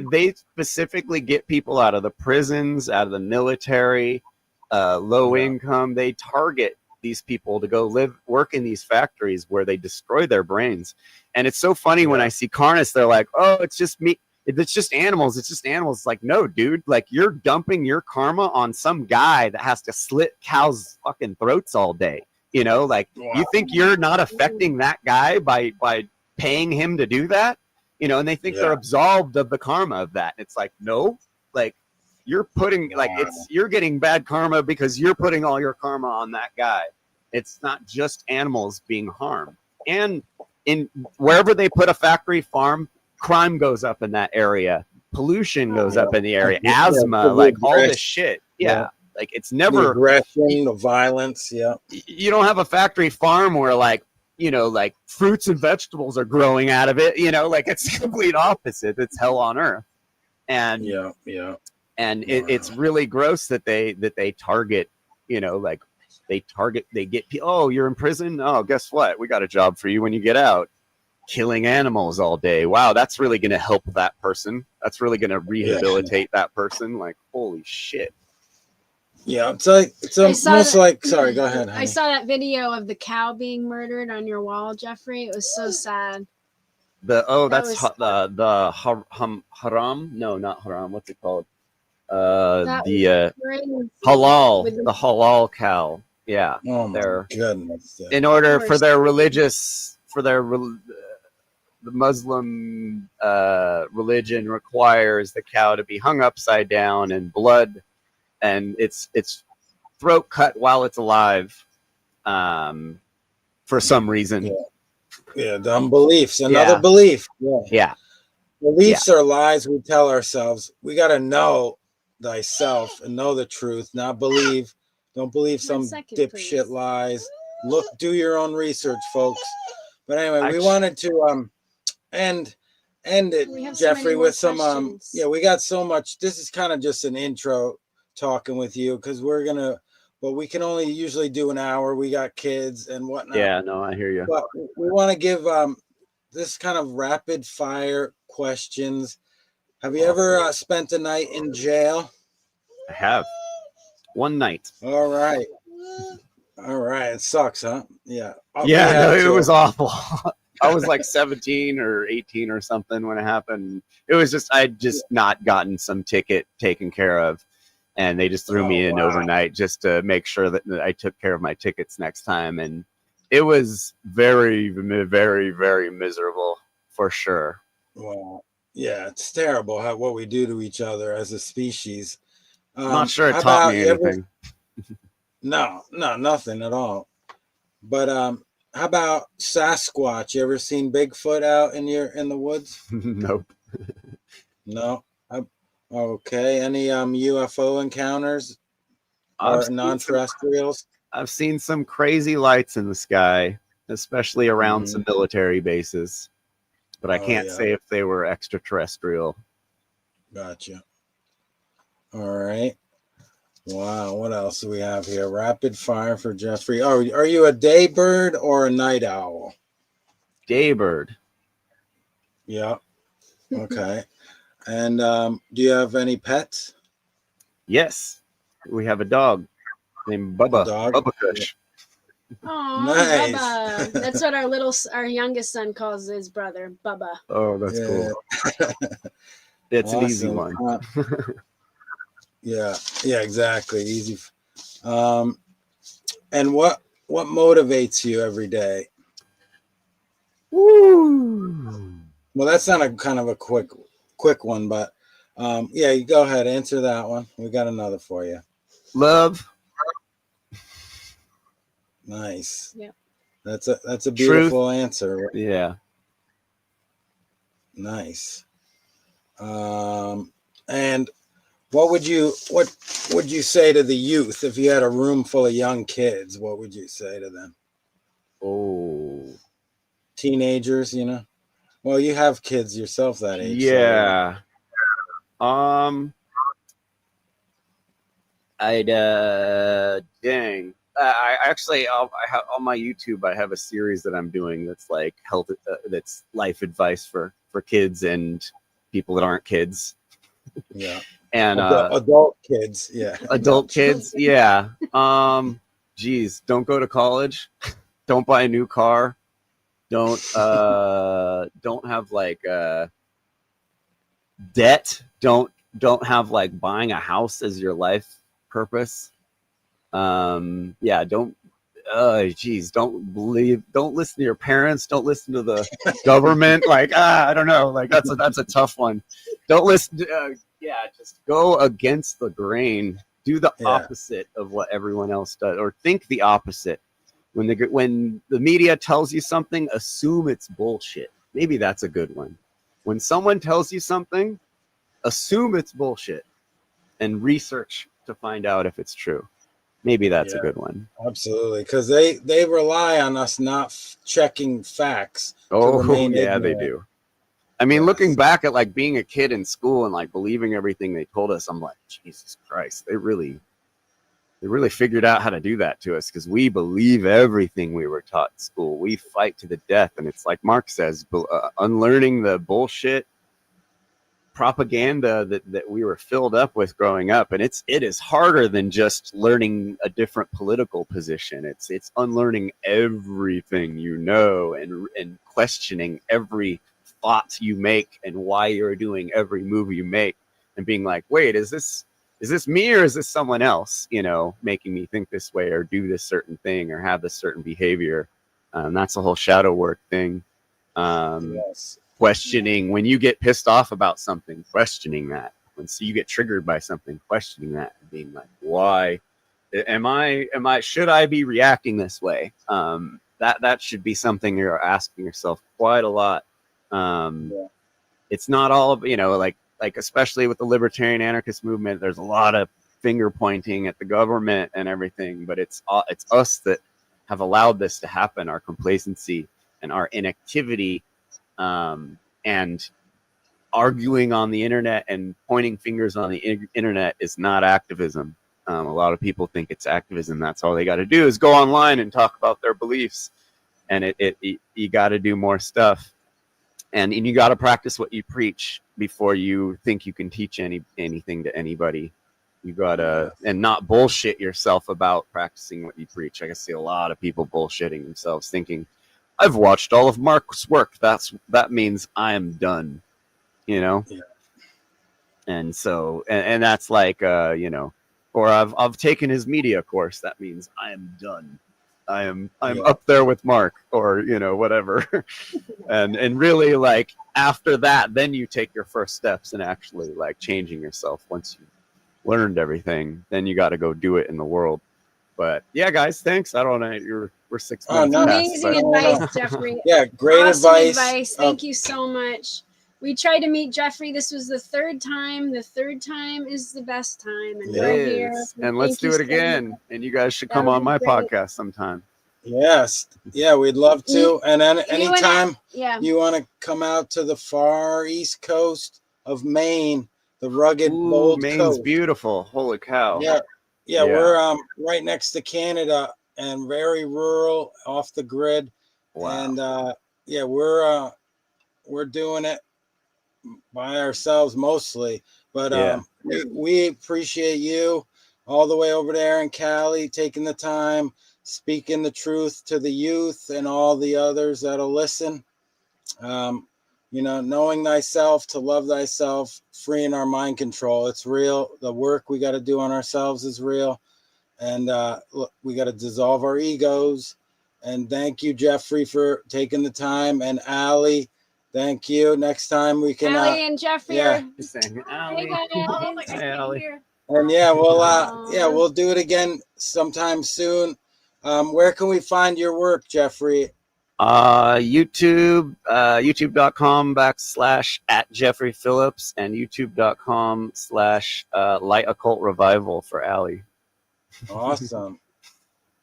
they specifically get people out of the prisons, out of the military, low income. They target these people to go work in these factories where they destroy their brains. And it's so funny when I see carnists, they're like, oh, it's just me. It's just animals. It's just animals. It's like, no, dude, like, you're dumping your karma on some guy that has to slit cows' fucking throats all day. You think you're not affecting that guy by paying him to do that? And they think they're absolved of the karma of that. It's like, no, like, you're putting, you're getting bad karma because you're putting all your karma on that guy. It's not just animals being harmed. And in wherever they put a factory farm, crime goes up in that area. Pollution goes up in the area. Asthma, like all this shit. Yeah. Like, it's never the aggression, the violence. Yeah. You don't have a factory farm where like fruits and vegetables are growing out of it. Like, it's the complete opposite. It's hell on earth. And it's really gross that they target, they get people. Oh, you're in prison. Oh, guess what? We got a job for you when you get out. Killing animals all day. Wow, that's really going to help that person. That's really going to rehabilitate that person. Like, holy shit. Yeah, it's almost like. Sorry, go ahead. Honey. I saw that video of the cow being murdered on your wall, Jeffrey. It was so sad. The haram. No, not haram. What's it called? The halal. The halal cow. Yeah, Oh my they're goodness. in order for their religious the Muslim religion requires the cow to be hung upside down and blood and its throat cut while it's alive, for some reason. Yeah, dumb beliefs. Another Yeah. belief. Yeah. Beliefs are lies we tell ourselves. We got to know thyself and know the truth, not believe. Don't believe some dipshit lies. Look, do your own research, folks. But anyway, we wanted to end it, Jeffrey, with some we got so much. This is kind of just an intro talking with you because but we can only usually do an hour. We got kids and whatnot. Yeah, no, I hear you. But we want to give this kind of rapid fire questions. Have you ever spent a night in jail? I have. One night. All right. It sucks, huh? Yeah. Yeah, no, it was awful. I was like 17 or 18 or something when it happened. It was just, I'd just not gotten some ticket taken care of. And they just threw me in overnight just to make sure that I took care of my tickets next time. And it was very, very, very miserable for sure. Well, yeah, it's terrible what we do to each other as a species. I'm not sure it taught me anything. No, nothing at all. But how about Sasquatch? You ever seen Bigfoot out in the woods? Nope. No. Okay. Any UFO encounters or non-terrestrials? I've seen some crazy lights in the sky, especially around some military bases, but I can't say if they were extraterrestrial. Gotcha. All right. Wow. What else do we have here? Rapid fire for Jeffrey. Oh, are you a day bird or a night owl? Day bird. Yeah. Okay. And do you have any pets? Yes. We have a dog named Bubba. Bubba Kush. Oh, nice. Bubba. That's what our youngest son calls his brother, Bubba. Oh, that's cool. It's awesome. An easy one. Yeah, exactly. Easy. And what motivates you every day? Woo. Well, that's not a kind of a quick one, but you go ahead, answer that one. We got another for you. Love. Nice. Yeah. That's a beautiful answer. Yeah. Nice. And what would you say to the youth if you had a room full of young kids? What would you say to them? Oh, teenagers, Well, you have kids yourself that age. Yeah. So. Dang. I actually, I have on my YouTube, I have a series that I'm doing that's like health, that's life advice for kids and people that aren't kids. Yeah. And adult kids, yeah. Adult kids, yeah. Geez, don't go to college. Don't buy a new car. Don't have like debt. Don't have like buying a house as your life purpose. Don't listen to your parents, don't listen to the government. Like, I don't know, like that's a tough one. Don't listen to, just go against the grain, do the opposite of what everyone else does, or think the opposite. When the media tells you something, assume it's bullshit. Maybe that's a good one. When someone tells you something, assume it's bullshit and research to find out if it's true. Maybe that's a good one. Absolutely, because they rely on us not checking facts. Oh, yeah, they do. I mean, looking back at like being a kid in school and like believing everything they told us, I'm like, Jesus Christ, they really figured out how to do that to us, because we believe everything we were taught in school. We fight to the death, and it's like Mark says, unlearning the bullshit propaganda that we were filled up with growing up. And it is harder than just learning a different political position. It's unlearning everything and questioning every thought you make and why you're doing every move you make, and being like, wait, is this is this me or is this someone else, you know, making me think this way or do this certain thing or have this certain behavior? That's the whole shadow work thing. Yes. Questioning when you get pissed off about something, questioning that. When you get triggered by something, questioning that, and being like, why should I be reacting this way? That should be something you're asking yourself quite a lot. It's not all, you know, like especially with the libertarian anarchist movement, there's a lot of finger pointing at the government and everything, but it's us that have allowed this to happen, our complacency and our inactivity, and arguing on the internet and pointing fingers on the internet is not activism. A lot of people think it's activism. That's all they got to do is go online and talk about their beliefs. And you got to do more stuff. And you got to practice what you preach before you think you can teach anything to anybody. You got to, and not bullshit yourself about practicing what you preach. I can see a lot of people bullshitting themselves thinking, I've watched all of Mark's work. That means I am done, you know? Yeah. And so, and that's like, you know, or I've taken his media course. That means I am done. I'm up there with Mark, or, you know, whatever. and really, like, after that, then you take your first steps in actually like changing yourself. Once you learned everything, then you got to go do it in the world. But yeah, guys, thanks. I don't know. We're 6 minutes no. past, Amazing but advice, Jeffrey. Yeah, great Awesome advice. Thank you so much. We tried to meet Jeffrey. This was the third time. The third time is the best time. And it we're is. here. And let's do it again. And you guys should come on my podcast sometime. Yes. Yeah, we'd love to. And then anytime you want to come out to the far east coast of Maine, the rugged, bold Maine's coast. beautiful. Holy cow. Yeah, we're right next to Canada and very rural, off the grid. Wow. And we're doing it by ourselves mostly, but we appreciate you all the way over there in Cali taking the time, speaking the truth to the youth and all the others that'll listen. You know, knowing thyself, to love thyself, freeing our mind control. It's real. The work we got to do on ourselves is real. And look, we got to dissolve our egos. And thank you, Jeffrey, for taking the time. And Allie, thank you. Next time we can. Allie and Jeffrey. Just saying, Allie. Hey, Allie. And we'll do it again sometime soon. Where can we find your work, Jeffrey? YouTube, youtube.com/@JeffreyPhillips and youtube.com/Light Occult Revival for Allie. Awesome.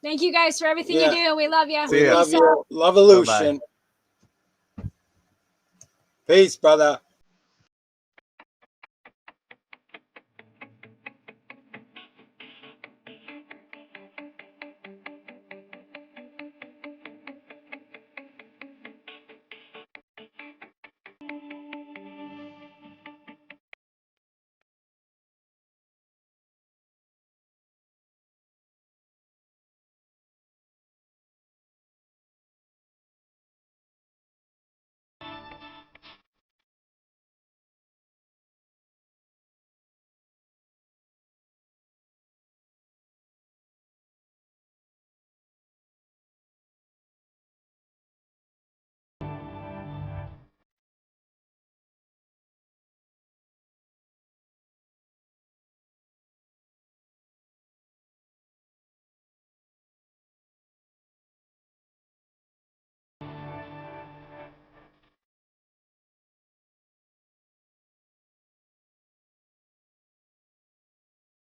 Thank you guys for everything you do. We love you. We love you. Love Illusion. Peace, brother.